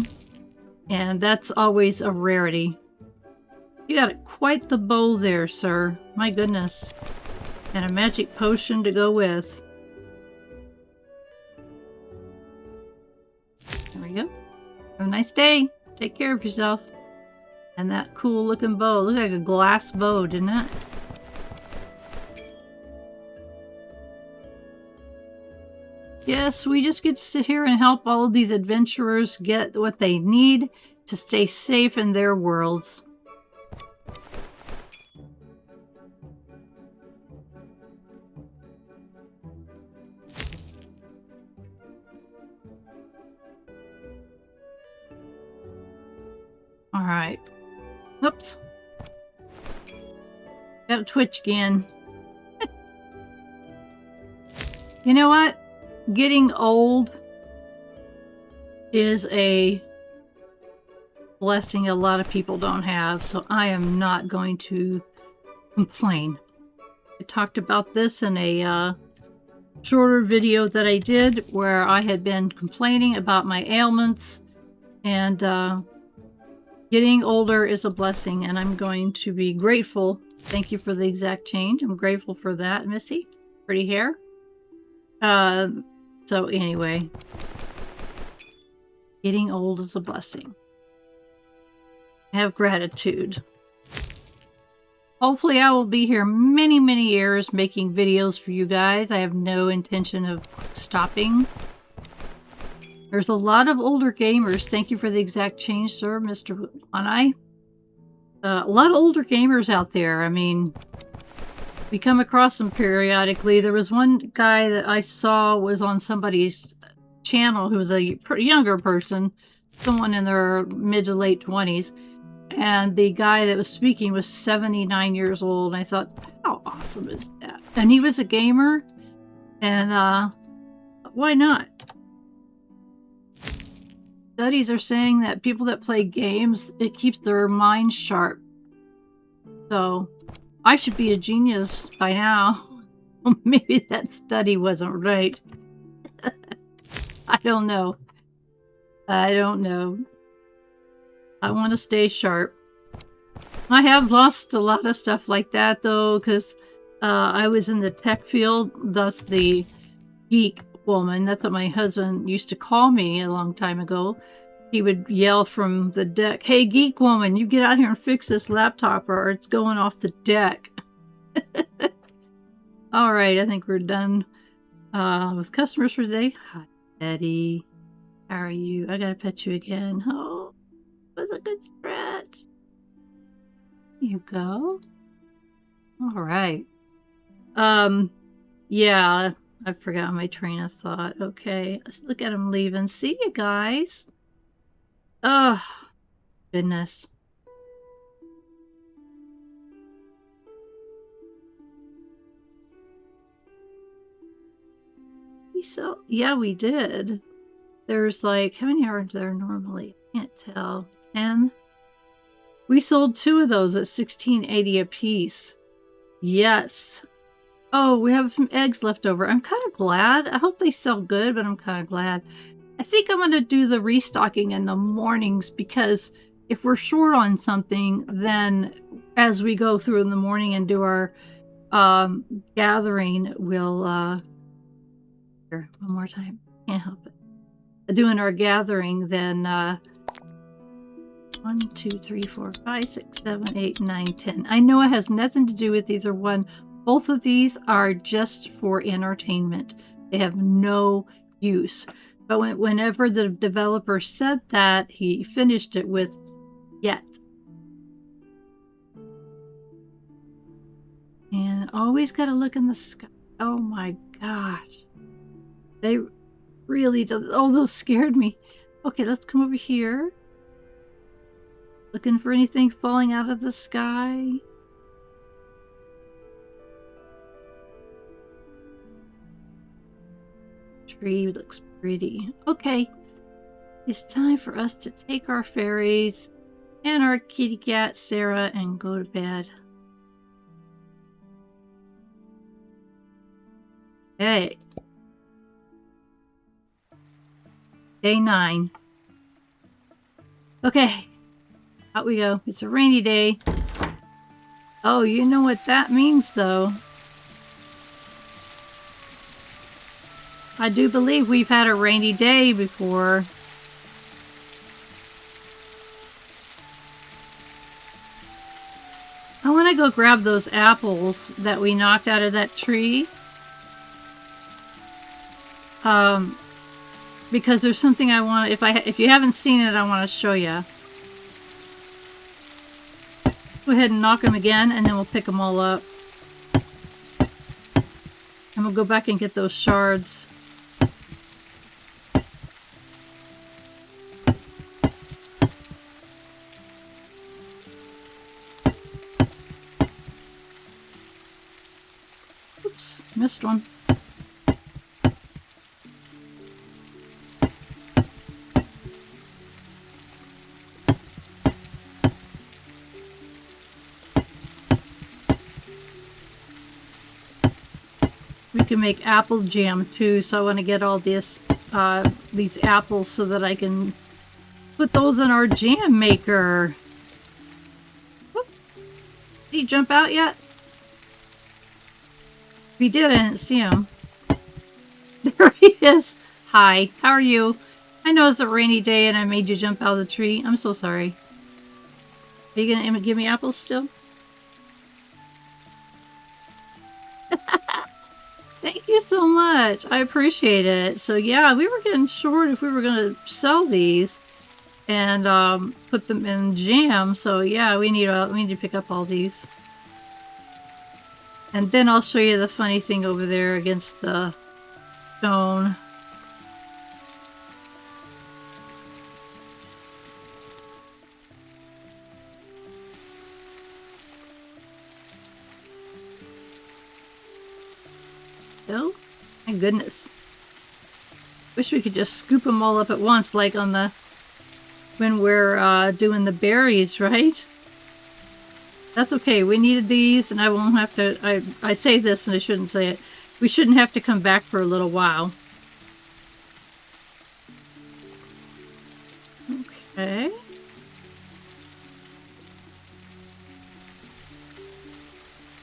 And that's always a rarity. You got quite the bow there, sir. My goodness. And a magic potion to go with. There we go. Have a nice day. Take care of yourself. And that cool looking bow. Looked like a glass bow, didn't it? Yes, we just get to sit here and help all of these adventurers get what they need to stay safe in their worlds. All right. Oops. Got a twitch again. You know what? Getting old is a blessing a lot of people don't have, so I am not going to complain. I talked about this in a shorter video that I did where I had been complaining about my ailments, and getting older is a blessing, and I'm going to be grateful. Thank you for the exact change. I'm grateful for that, Missy. Pretty hair. So anyway, getting old is a blessing. Have gratitude. Hopefully I will be here many, many years making videos for you guys. I have no intention of stopping. There's a lot of older gamers. Thank you for the exact change, sir, Mr. One-Eye. A lot of older gamers out there. I mean, we come across them periodically. There was one guy that I saw was on somebody's channel who was a pretty younger person, someone in their mid to late 20s. And the guy that was speaking was 79 years old. And I thought, how awesome is that? And he was a gamer. And why not? Studies are saying that people that play games, it keeps their minds sharp. So I should be a genius by now. Maybe that study wasn't right. I don't know. I don't know. I want to stay sharp. I have lost a lot of stuff like that, though, because I was in the tech field, thus the geek woman. That's what my husband used to call me a long time ago. He would yell from the deck, "Hey, geek woman, you get out here and fix this laptop or it's going off the deck." All right, I think we're done with customers for today. Hi, Betty. How are you? I gotta pet you again. Oh, it was a good stretch. There you go. All right. Yeah, I forgot my train of thought. Okay, let's look at him leaving. See you guys. Oh, goodness. Yeah, we did. There's like, how many are there normally? Can't tell. 10? We sold 2 of those at $16.80 a piece. Yes. Oh, we have some eggs left over. I'm kind of glad. I hope they sell good, but I'm kind of glad. I think I'm going to do the restocking in the mornings because if we're short on something, then as we go through in the morning and do our gathering, we'll... Here, one more time. Can't help it. Doing our gathering, then 1, 2, 3, 4, 5, 6, 7, 8, 9, 10. I know it has nothing to do with either one. Both of these are just for entertainment. They have no use. But whenever the developer said that, he finished it with yet. And always got to look in the sky. Oh my gosh. They really do. Oh, those scared me. Okay, let's come over here. Looking for anything falling out of the sky. Tree looks pretty. Okay, it's time for us to take our fairies and our kitty cat Sarah and go to bed. Hey. Day 9. Okay, out we go. It's a rainy day. Oh, you know what that means, though. I do believe we've had a rainy day before. I want to go grab those apples that we knocked out of that tree. because there's something I want. If you haven't seen it, I want to show you. Go ahead and knock them again, and then we'll pick them all up. And we'll go back and get those shards. Oops, missed one. We can make apple jam too, so I want to get all this, these apples so that I can put those in our jam maker. Whoop. Did he jump out yet? If he did, I didn't see him. There he is. Hi, how are you? I know it's a rainy day and I made you jump out of the tree. I'm so sorry. Are you gonna give me apples still? Thank you so much. I appreciate it. So yeah, we were getting short if we were going to sell these and put them in jam. So yeah, we need to pick up all these. And then I'll show you the funny thing over there against the stone. Oh, my goodness. Wish we could just scoop them all up at once, like on the... when we're doing the berries, right? That's okay. We needed these, and I won't have to... I say this, and I shouldn't say it. We shouldn't have to come back for a little while. Okay.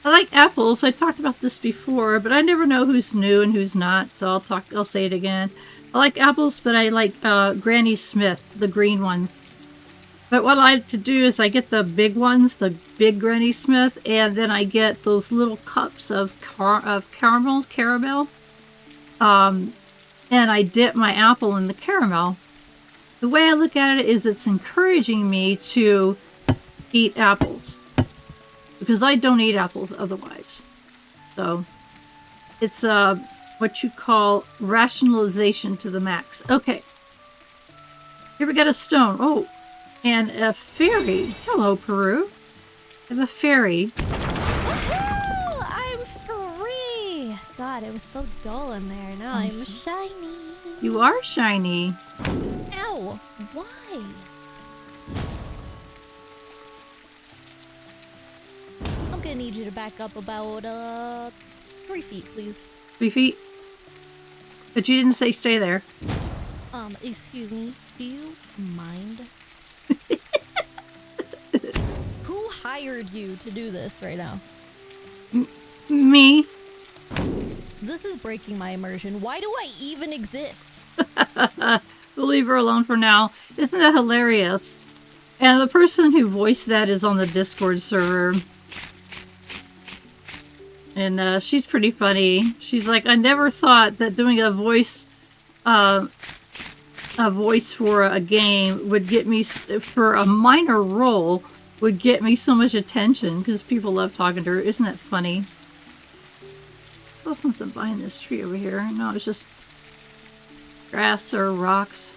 I like apples. I talked about this before, but I never know who's new and who's not, so I'll say it again. I like apples, but I like Granny Smith, the green ones. But what I like to do is I get the big ones, the big Granny Smith, and then I get those little cups of caramel, and I dip my apple in the caramel. The way I look at it is it's encouraging me to eat apples. Because I don't eat apples otherwise. So, it's what you call rationalization to the max. Okay. Here we got a stone. Oh, and a fairy. Hello, Peru. I have a fairy.
Woohoo! I'm free! God, it was so dull in there. Now I'm shiny.
You are shiny.
Ow! Why? I'm gonna need you to back up about 3 feet, please.
3 feet? But you didn't say stay there.
Excuse me. Do you mind? Who hired you to do this right now?
Me.
This is breaking my immersion. Why do I even exist?
We'll leave her alone for now. Isn't that hilarious? And the person who voiced that is on the Discord server. And she's pretty funny. She's like, I never thought that doing a voice for a game would get me, for a minor role, would get me so much attention because people love talking to her. Isn't that funny? Oh, something behind this tree over here. No, it's just grass or rocks.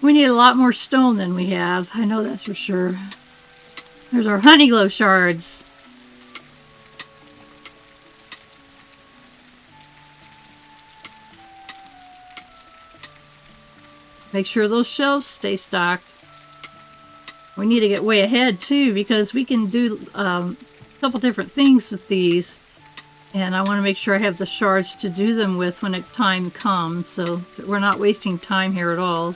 We need a lot more stone than we have. I know that's for sure. There's our honeyglow shards. Make sure those shelves stay stocked. We need to get way ahead too because we can do a couple different things with these. And I want to make sure I have the shards to do them with when time comes, so that we're not wasting time here at all.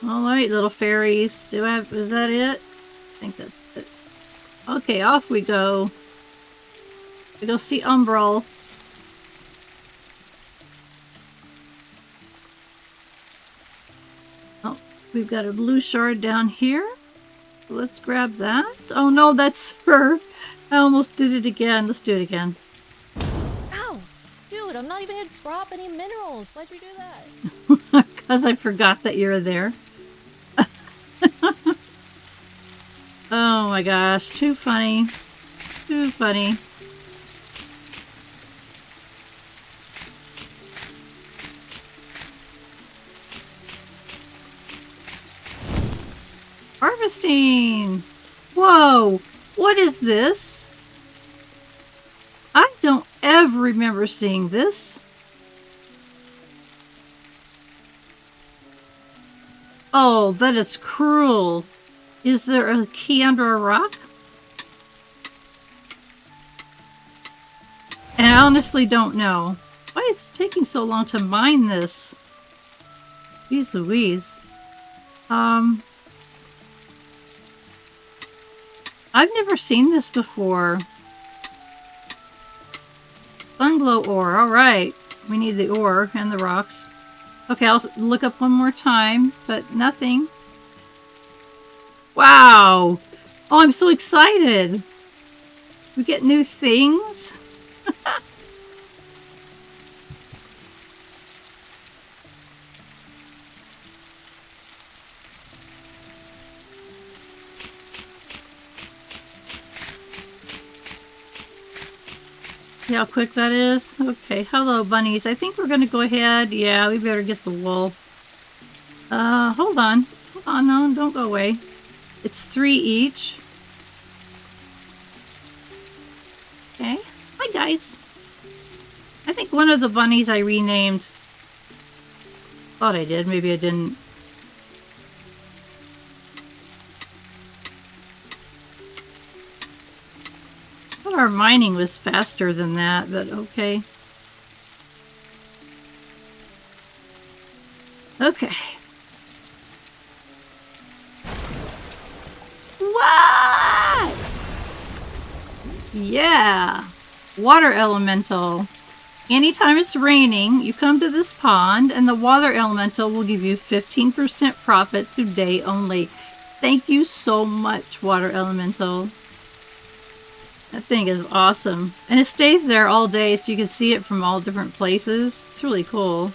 Alright, little fairies. Is that it? I think that's it. Okay, off we go. We go see Umbral. Oh, we've got a blue shard down here. Let's grab that. Oh no, that's her. I almost did it again. Let's do it again.
Ow! Dude, I'm not even gonna drop any minerals. Why'd you do that?
Because I forgot that you're there. Oh my gosh, too funny. Too funny. Harvesting! Whoa! What is this? I don't ever remember seeing this. Oh, that is cruel. Is there a key under a rock? And I honestly don't know. Why it's taking so long to mine this? Jeez Louise. I've never seen this before. Sunglow ore. Alright. We need the ore and the rocks. Okay, I'll look up one more time, but nothing. Wow! Oh, I'm so excited! We get new things? See how quick that is? Okay, hello bunnies. I think we're gonna go ahead. Yeah, we better get the wool. Hold on. Hold on, no, don't go away. It's 3 each. Okay. Hi, guys. I think one of the bunnies I renamed. Thought I did. Maybe I didn't. I thought our mining was faster than that, but okay. Okay. What? Yeah. Water elemental. Anytime it's raining, you come to this pond and the water elemental will give you 15% profit today only. Thank you so much, water elemental. That thing is awesome. And it stays there all day so you can see it from all different places. It's really cool.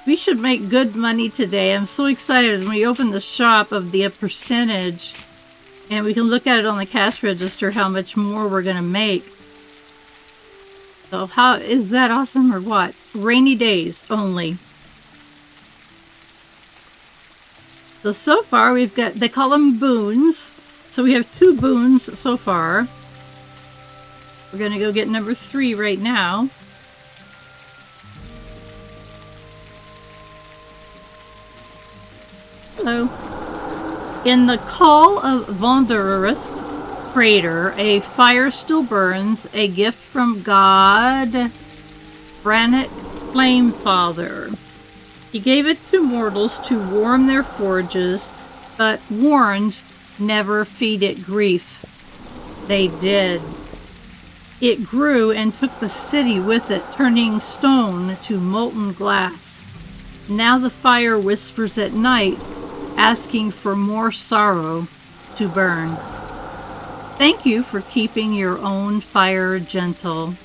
We should make good money today. I'm so excited when we open the shop of the percentage and we can look at it on the cash register how much more we're going to make. So how is that awesome or what? Rainy days only. So far we've got, they call them boons. So we have 2 boons so far. We're going to go get number 3 right now. Hello. In the Call of Wanderer's crater, a fire still burns, a gift from God, Granite Flamefather. He gave it to mortals to warm their forges, but warned, never feed it grief. They did. It grew and took the city with it, turning stone to molten glass. Now the fire whispers at night, asking for more sorrow to burn. Thank you for keeping your own fire gentle.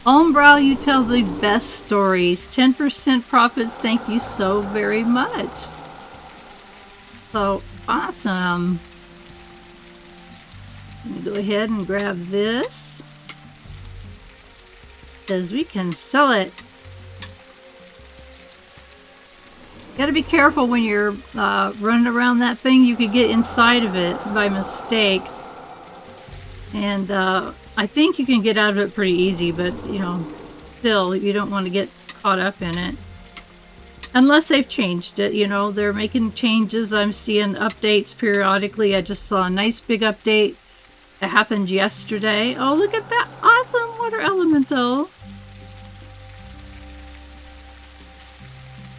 Ombrow, you tell the best stories. 10% profits, thank you so very much. So awesome. Let me go ahead and grab this, because we can sell it. Gotta be careful when you're running around that thing. You could get inside of it by mistake. And I think you can get out of it pretty easy, but you know, still, you don't want to get caught up in it. Unless they've changed it, you know, they're making changes. I'm seeing updates periodically. I just saw a nice big update that happened yesterday. Oh, look at that awesome water elemental.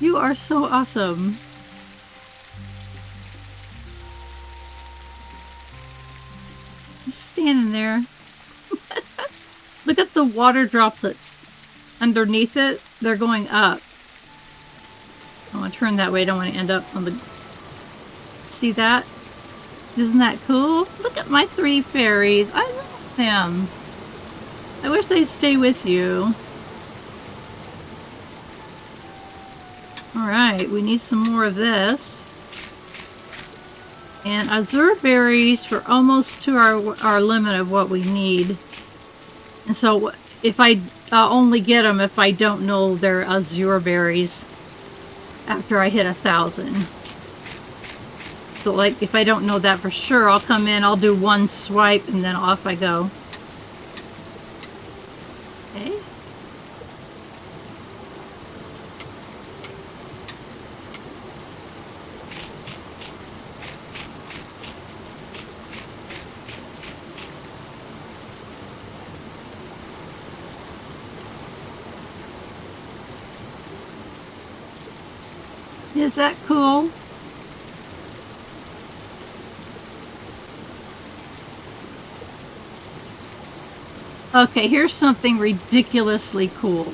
You are so awesome. Just standing there. Look at the water droplets underneath it. They're going up. I want to turn that way. I don't want to end up on the... See that? Isn't that cool? Look at my 3 fairies. I love them. I wish they'd stay with you. Alright, we need some more of this. And azure berries, we're almost to our limit of what we need. And so if I'll only get them if I don't know they're azure berries after I hit 1,000. So like if I don't know that for sure, I'll come in, I'll do 1 swipe, and then off I go. Okay. Is that cool? Okay, here's something ridiculously cool.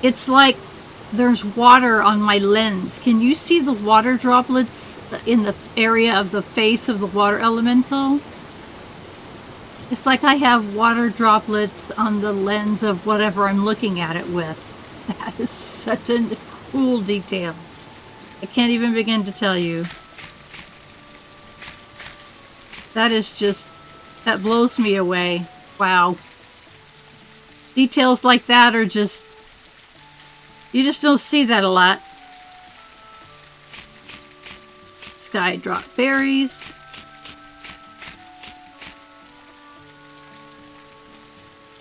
It's like there's water on my lens. Can you see the water droplets in the area of the face of the water elemental? It's like I have water droplets on the lens of whatever I'm looking at it with. That is such a cool detail. I can't even begin to tell you. That is just, that blows me away. Wow. Details like that are just, you just don't see that a lot. Sky drop berries.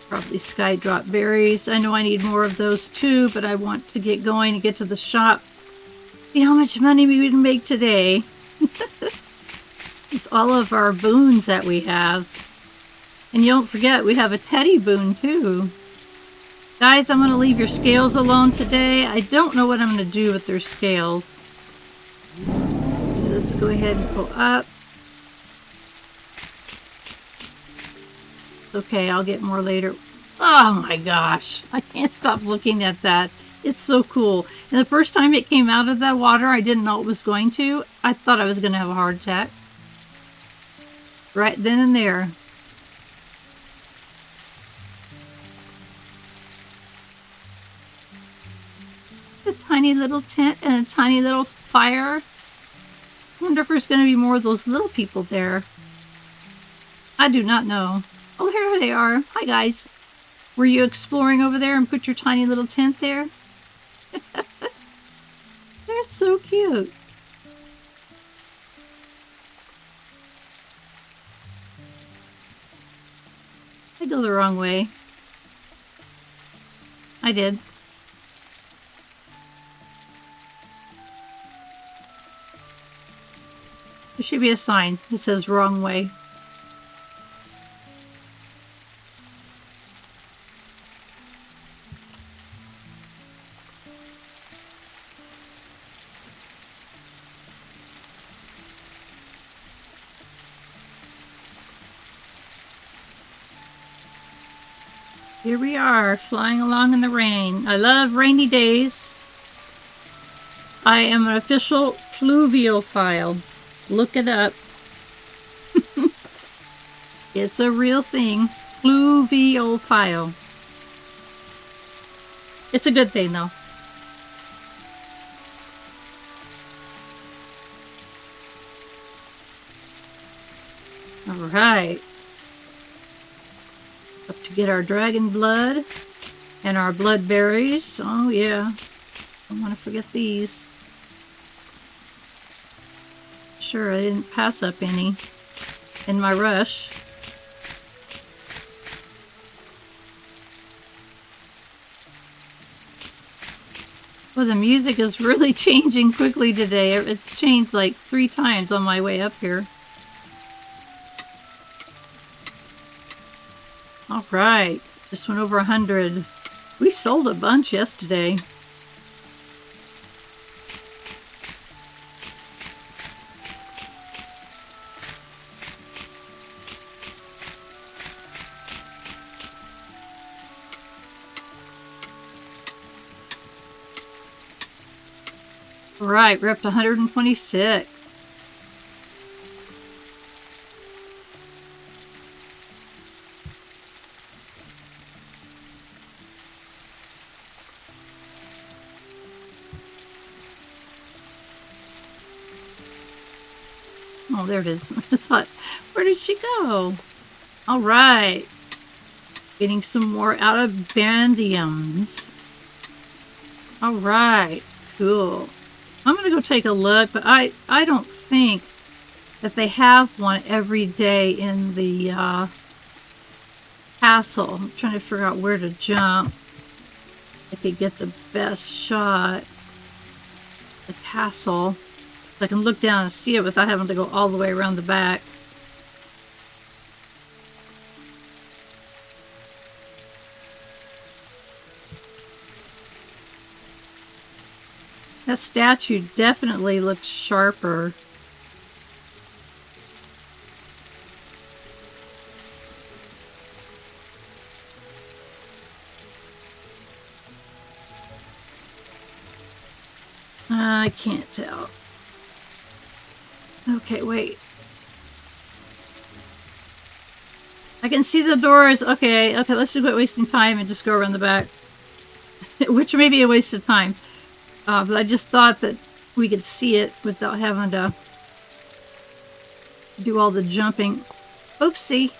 Probably sky drop berries. I know I need more of those too, but I want to get going and get to the shop. See how much money we would make today. With all of our boons that we have. And you don't forget, we have a teddy boon too. Guys, I'm going to leave your scales alone today. I don't know what I'm going to do with their scales. Let's go ahead and go up. Okay, I'll get more later. Oh my gosh, I can't stop looking at that. It's so cool. And the first time it came out of that water, I didn't know it was going to. I thought I was going to have a heart attack. Right then and there. A tiny little tent and a tiny little fire. I wonder if there's going to be more of those little people there. I do not know. Oh, here they are. Hi, guys. Were you exploring over there and put your tiny little tent there? They're so cute. I go the wrong way. I did. There should be a sign that says wrong way. Here we are, flying along in the rain. I love rainy days. I am an official pluviophile. Look it up. It's a real thing. Pluviophile. It's a good thing, though. All right. Up to get our dragon blood and our blood berries. Oh yeah, don't want to forget these. Sure, I didn't pass up any in my rush. Well, the music is really changing quickly today. It's changed like 3 times on my way up here. All right, just went over 100. We sold a bunch yesterday. All right, we're up to 126. Oh, there it is. I thought, where did she go? All right. Getting some more out of bandiums. All right. Cool. I'm going to go take a look, but I don't think that they have one every day in the castle. I'm trying to figure out where to jump. I could get the best shot. The castle. I can look down and see it without having to go all the way around the back. That statue definitely looks sharper. I can't tell. Okay, wait. I can see the doors. Okay, let's just quit wasting time and just go around the back. Which may be a waste of time. But I just thought that we could see it without having to do all the jumping. Oopsie.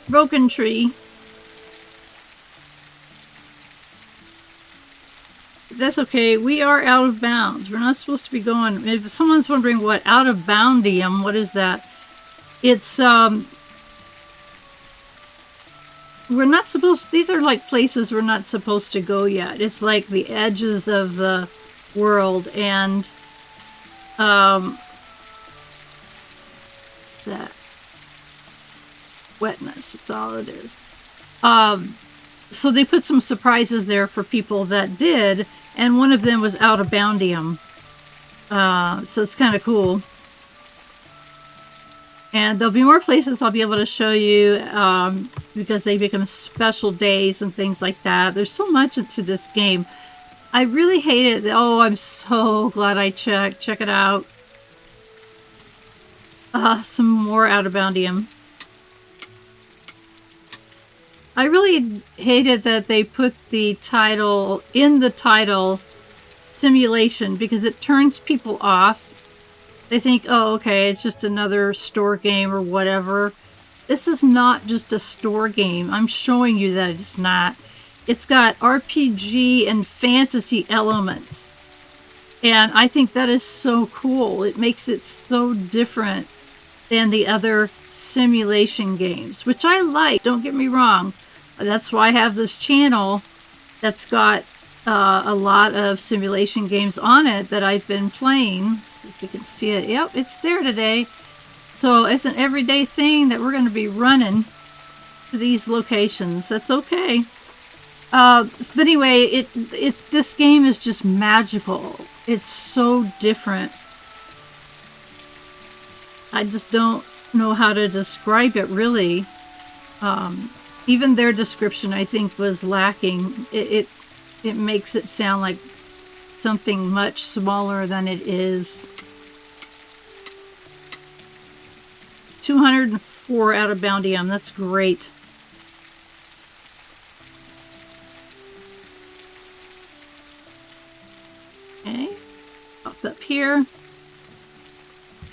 Broken tree. That's okay. We are out of bounds. We're not supposed to be going. If someone's wondering what out of boundium, what is that? It's we're not supposed. These are like places we're not supposed to go yet. It's like the edges of the world, and what's that? Wetness. That's all it is. So they put some surprises there for people that did, and one of them was out of boundium. So it's kind of cool. And there'll be more places I'll be able to show you because they become special days and things like that. There's so much into this game. I really hate it. Oh, I'm so glad I checked. Check it out. Some more out of boundium. I really hated that they put the title, in the title, simulation, because it turns people off. They think, oh, okay, it's just another store game or whatever. This is not just a store game. I'm showing you that it's not. It's got RPG and fantasy elements. And I think that is so cool. It makes it so different than the other simulation games, which I like, don't get me wrong. That's why I have this channel that's got a lot of simulation games on it that I've been playing. So if you can see it, yep, it's there today. So it's an everyday thing that we're going to be running to these locations. That's okay. But anyway, this game is just magical. It's so different. I just don't know how to describe it really. Even their description, I think, was lacking. It makes it sound like something much smaller than it is. 204 out of boundium. That's great. Okay. Up here.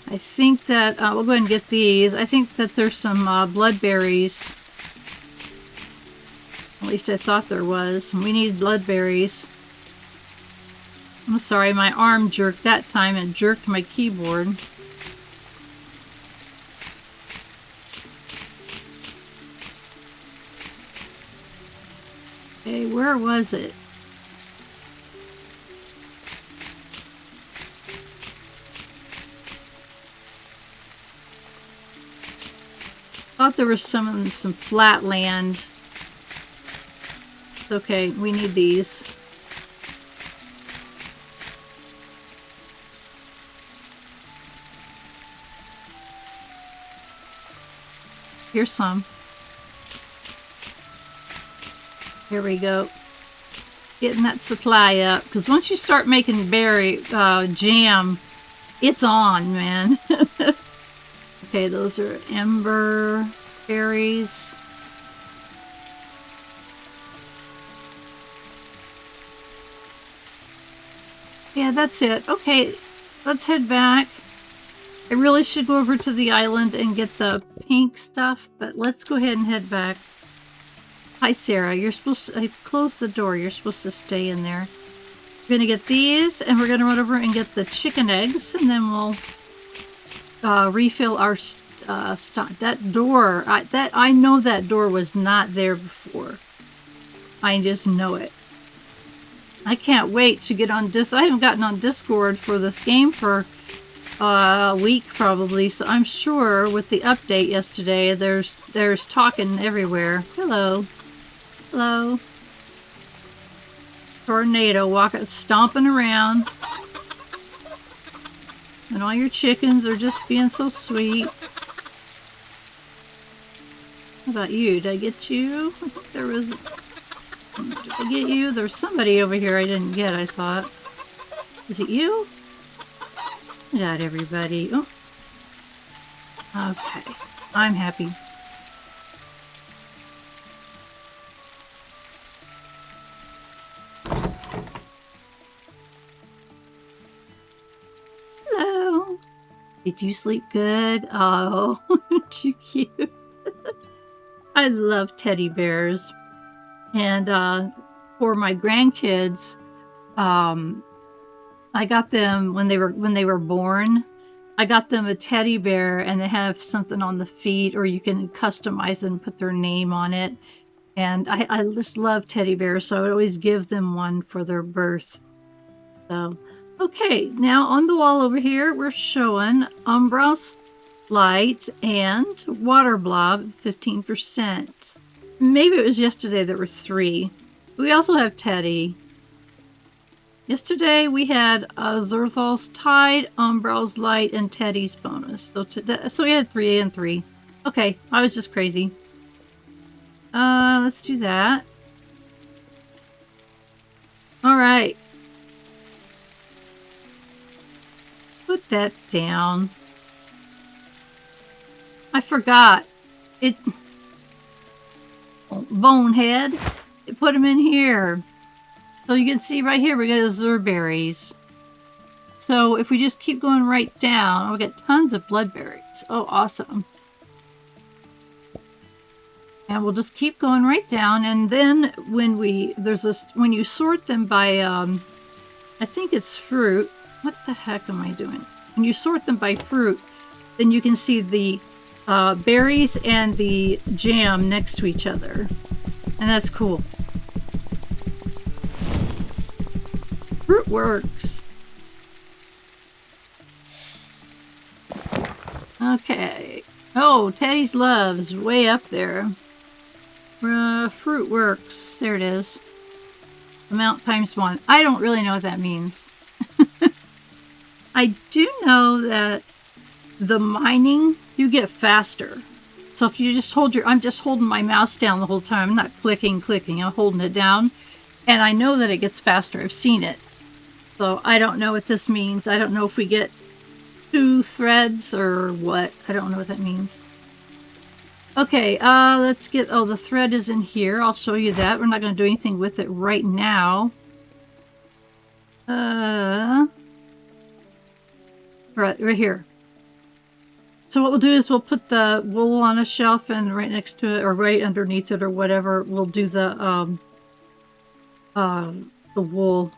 I think that we'll go ahead and get these. I think that there's some bloodberries. At least I thought there was. We need bloodberries. I'm sorry, my arm jerked that time and jerked my keyboard. Okay, where was it? Thought there was some flat land. It's okay, we need these. Here's some. Here we go. Getting that supply up, because once you start making berry jam, it's on, man. Okay, those are ember berries. Yeah, that's it. Okay, let's head back. I really should go over to the island and get the pink stuff, but let's go ahead and head back. Hi, Sarah. You're supposed to... I closed the door. You're supposed to stay in there. We're going to get these, and we're going to run over and get the chicken eggs, and then we'll refill our stock. That door... I know that door was not there before. I just know it. I can't wait to get on I haven't gotten on Discord for this game for a week probably, so I'm sure with the update yesterday, there's talking everywhere. Hello. Hello. Tornado stomping around. And all your chickens are just being so sweet. How about you? Did I get you? I think there was... Did I get you? There's somebody over here I didn't get, I thought. Is it you? Not everybody. Oh. Okay. I'm happy. Hello. Did you sleep good? Oh, aren't you cute? I love teddy bears. And for my grandkids, I got them when they were born. I got them a teddy bear, and they have something on the feet, or you can customize and put their name on it. And I just love teddy bears, so I would always give them one for their birth. So, okay, now on the wall over here, we're showing Umbra's Light and Water Blob 15%. Maybe it was yesterday there were 3. We also have Teddy. Yesterday we had Zerthal's Tide, Umbrel's Light, and Teddy's bonus. So we had 3 and 3. Okay, I was just crazy. Let's do that. Alright. Put that down. I forgot. Bonehead. They put them in here. So you can see right here we got Zerberries. So if we just keep going right down, we'll get tons of bloodberries. Oh, awesome. And we'll just keep going right down, and then when you sort them by I think it's fruit. What the heck am I doing? When you sort them by fruit, then you can see the berries and the jam next to each other. And that's cool. Fruit works. Okay. Oh, Teddy's Love is way up there. Fruit works. There it is. Amount times 1. I don't really know what that means. I do know that the mining, you get faster. So if you just I'm just holding my mouse down the whole time. I'm not clicking. I'm holding it down. And I know that it gets faster. I've seen it. So I don't know what this means. I don't know if we get 2 threads or what. I don't know what that means. Okay, let's get... Oh, the thread is in here. I'll show you that. We're not going to do anything with it right now. Right here. So what we'll do is we'll put the wool on a shelf, and right next to it, or right underneath it, or whatever, we'll do the wool.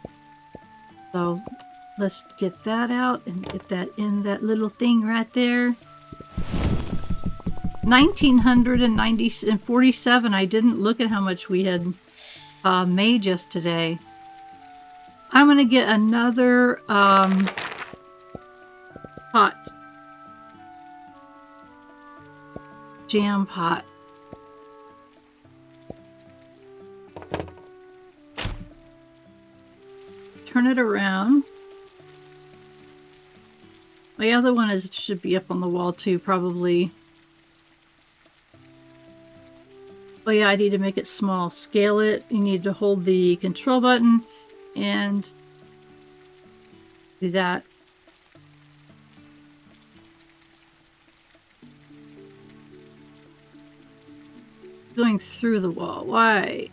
So let's get that out and get that in that little thing right there. 1947. I didn't look at how much we had made just today. I'm gonna get another pot. Jam pot. Turn it around. The other one should be up on the wall too, probably. Oh yeah, I need to make it small. Scale it. You need to hold the control button and do that. Going through the wall. Why?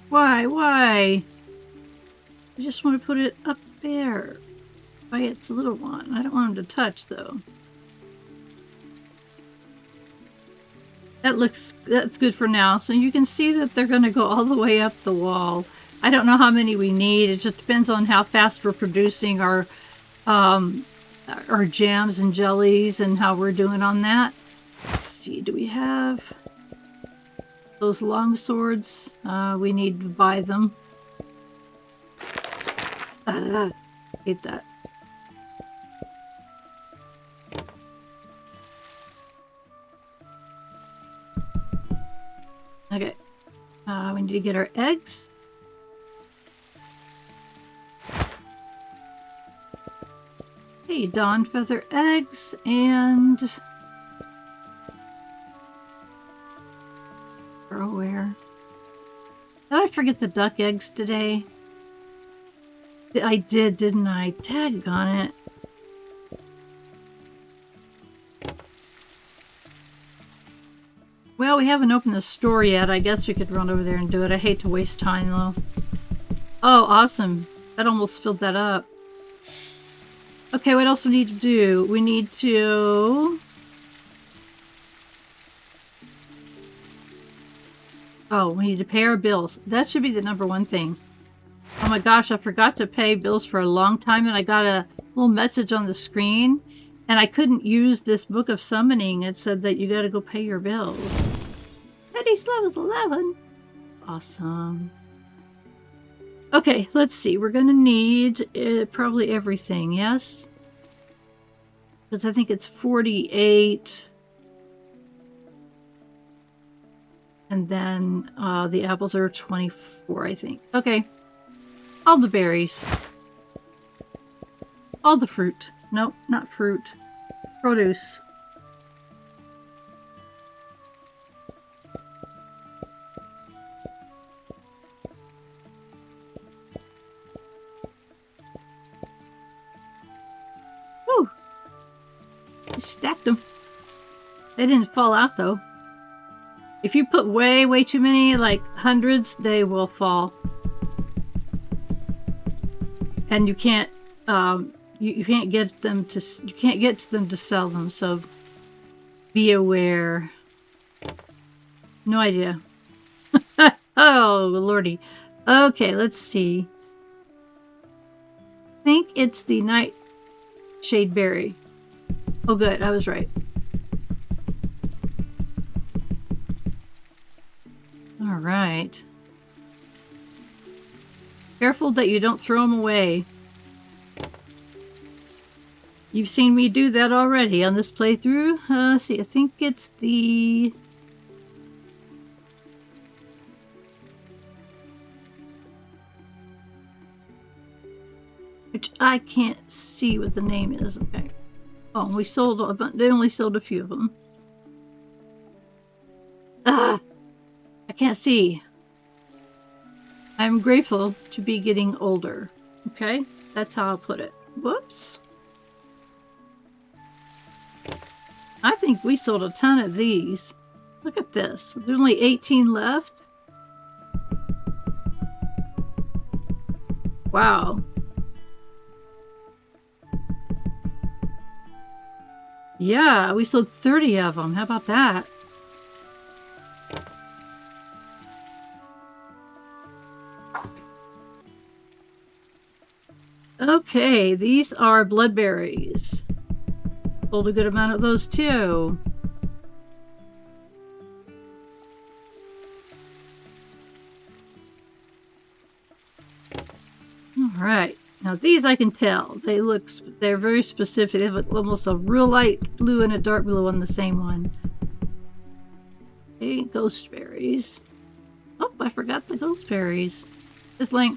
Why? I just want to put it up there. by its little one. I don't want him to touch, though. That's good for now. So you can see that they're going to go all the way up the wall. I don't know how many we need. It just depends on how fast we're producing our jams and jellies and how we're doing on that. Let's see, do we have those long swords? We need to buy them. Hate that. Okay. We need to get our eggs. Okay, dawn feather eggs and... where? Did I forget the duck eggs today? I did, didn't I? Daggone it. Well, we haven't opened the store yet. I guess we could run over there and do it. I hate to waste time, though. Oh, awesome. That almost filled that up. Okay, what else we need to do? We need to... Oh, we need to pay our bills. That should be the #1 thing. Oh my gosh, I forgot to pay bills for a long time, and I got a little message on the screen, and I couldn't use this book of summoning. It said that you gotta go pay your bills. Eddie's level's 11. Awesome. Okay, let's see. We're gonna need probably everything, yes? Because I think it's 48. And then the apples are 24, I think. Okay. All the berries. All the fruit. Nope, not fruit. Produce. Whew. I stacked them. They didn't fall out, though. If you put way too many, like hundreds, they will fall. And you can't you can't get them to sell them, so be aware. No idea. Oh lordy. Okay, let's see. I think it's the nightshade berry. Oh good, I was right. All right. Careful that you don't throw them away. You've seen me do that already on this playthrough. Let's see, I think it's the... which I can't see what the name is. Okay. Oh, we sold a bunch. They only sold a few of them. Ah! I can't see. I'm grateful to be getting older. Okay? That's how I'll put it. Whoops. I think we sold a ton of these. Look at this. There's only 18 left. Wow. Yeah, we sold 30 of them. How about that? Okay, these are bloodberries. Sold a good amount of those too. Alright, now these I can tell. They're very specific. They have almost a real light blue and a dark blue on the same one. Okay, ghost berries. Oh, I forgot the ghost berries. Just like...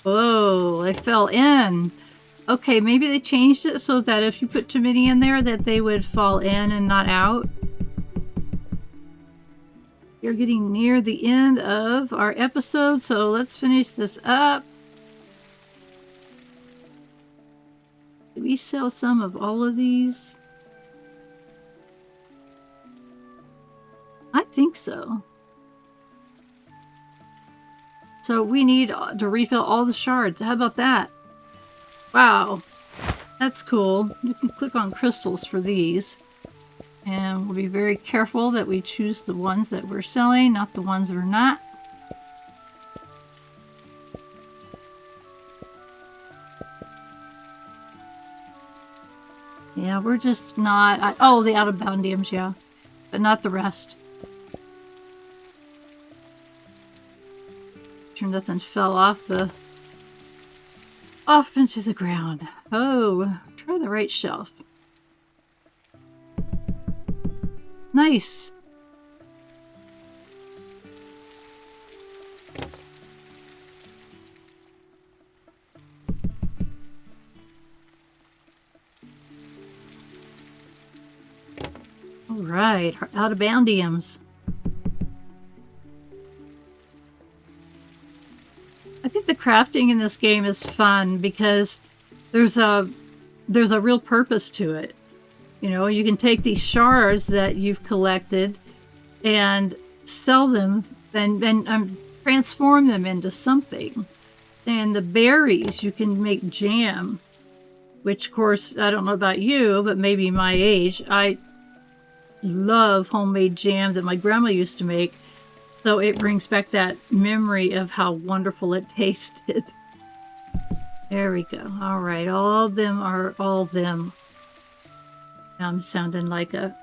whoa, they fell in. Okay, maybe they changed it so that if you put too many in there that they would fall in and not out. You're getting near the end of our episode, so let's finish this up. Did we sell some of all of these? I think so. So we need to refill all the shards. How about that? Wow. That's cool. You can click on crystals for these. And we'll be very careful that we choose the ones that we're selling, not the ones we're not. Yeah, we're just not... oh, the out-of-boundiums, yeah. But not the rest. Sure nothing fell off into the ground. Oh, try the right shelf. Nice. All right, out-of-boundiums. I think the crafting in this game is fun because there's a real purpose to it. You know, you can take these shards that you've collected and sell them and transform them into something. And the berries, you can make jam, which, of course, I don't know about you, but maybe my age, I love homemade jam that my grandma used to make. So it brings back that memory of how wonderful it tasted. There we go. All right, all of them are all them. Now I'm sounding like a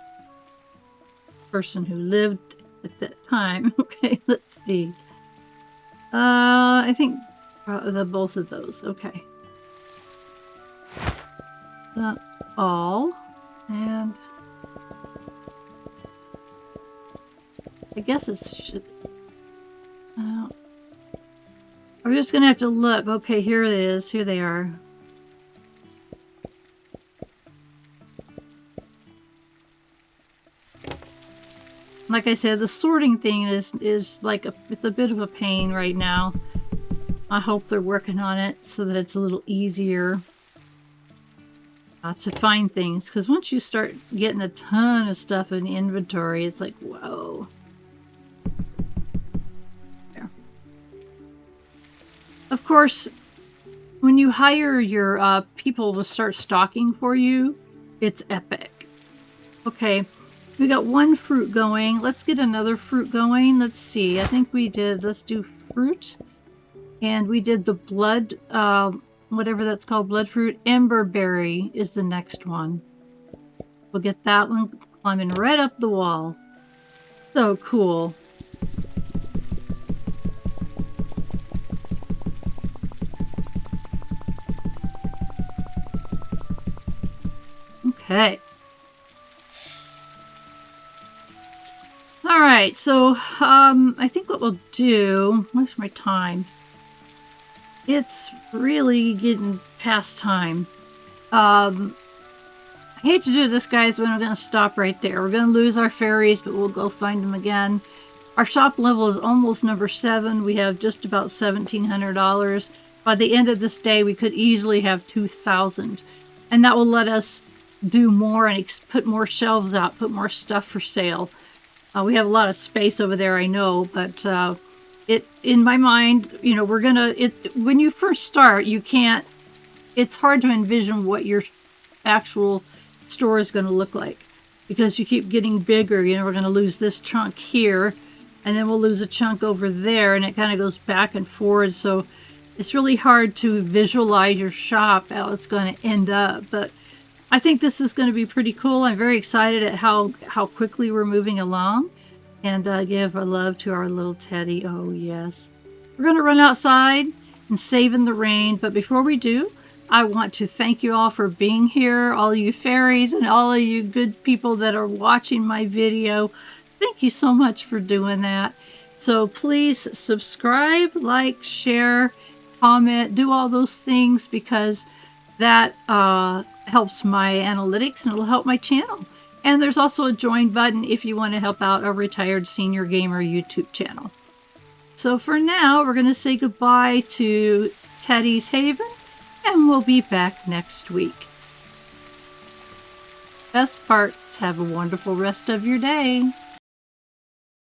person who lived at that time. Okay, let's see. I think both of those. Okay. That's all. And I guess it's... we're just going to have to look. Okay, here it is. Here they are. Like I said, the sorting thing is like it's a bit of a pain right now. I hope they're working on it so that it's a little easier to find things. Because once you start getting a ton of stuff in the inventory, it's like, whoa. There. Of course, when you hire your people to start stocking for you, it's epic. Okay. We got one fruit going. Let's get another fruit going. Let's see. I think we did... Let's do fruit. And we did the blood... whatever that's called. Blood fruit. Emberberry is the next one. We'll get that one climbing right up the wall. So cool. Okay. Alright, so, I think what we'll do... Where's my time? It's really getting past time. I hate to do this, guys, but I'm going to stop right there. We're going to lose our fairies, but we'll go find them again. Our shop level is almost number 7. We have just about $1,700. By the end of this day, we could easily have 2,000. And that will let us do more and put more shelves out, put more stuff for sale. We have a lot of space over there, I know, but in my mind, you know, when you first start, you can't, it's hard to envision what your actual store is going to look like because you keep getting bigger. You know, we're going to lose this chunk here and then we'll lose a chunk over there, and it kind of goes back and forward. So it's really hard to visualize your shop, how it's going to end up. But I think this is going to be pretty cool. I'm very excited at how quickly we're moving along. And give a love to our little Teddy. Oh, yes. We're going to run outside and save in the rain. But before we do, I want to thank you all for being here. All you fairies and all of you good people that are watching my video. Thank you so much for doing that. So please subscribe, like, share, comment, do all those things because that helps my analytics and it'll help my channel. And there's also a join button if you want to help out a retired senior gamer YouTube channel. So for now, we're going to say goodbye to Teddy's Haven, and we'll be back next week. Best part, have a wonderful rest of your day.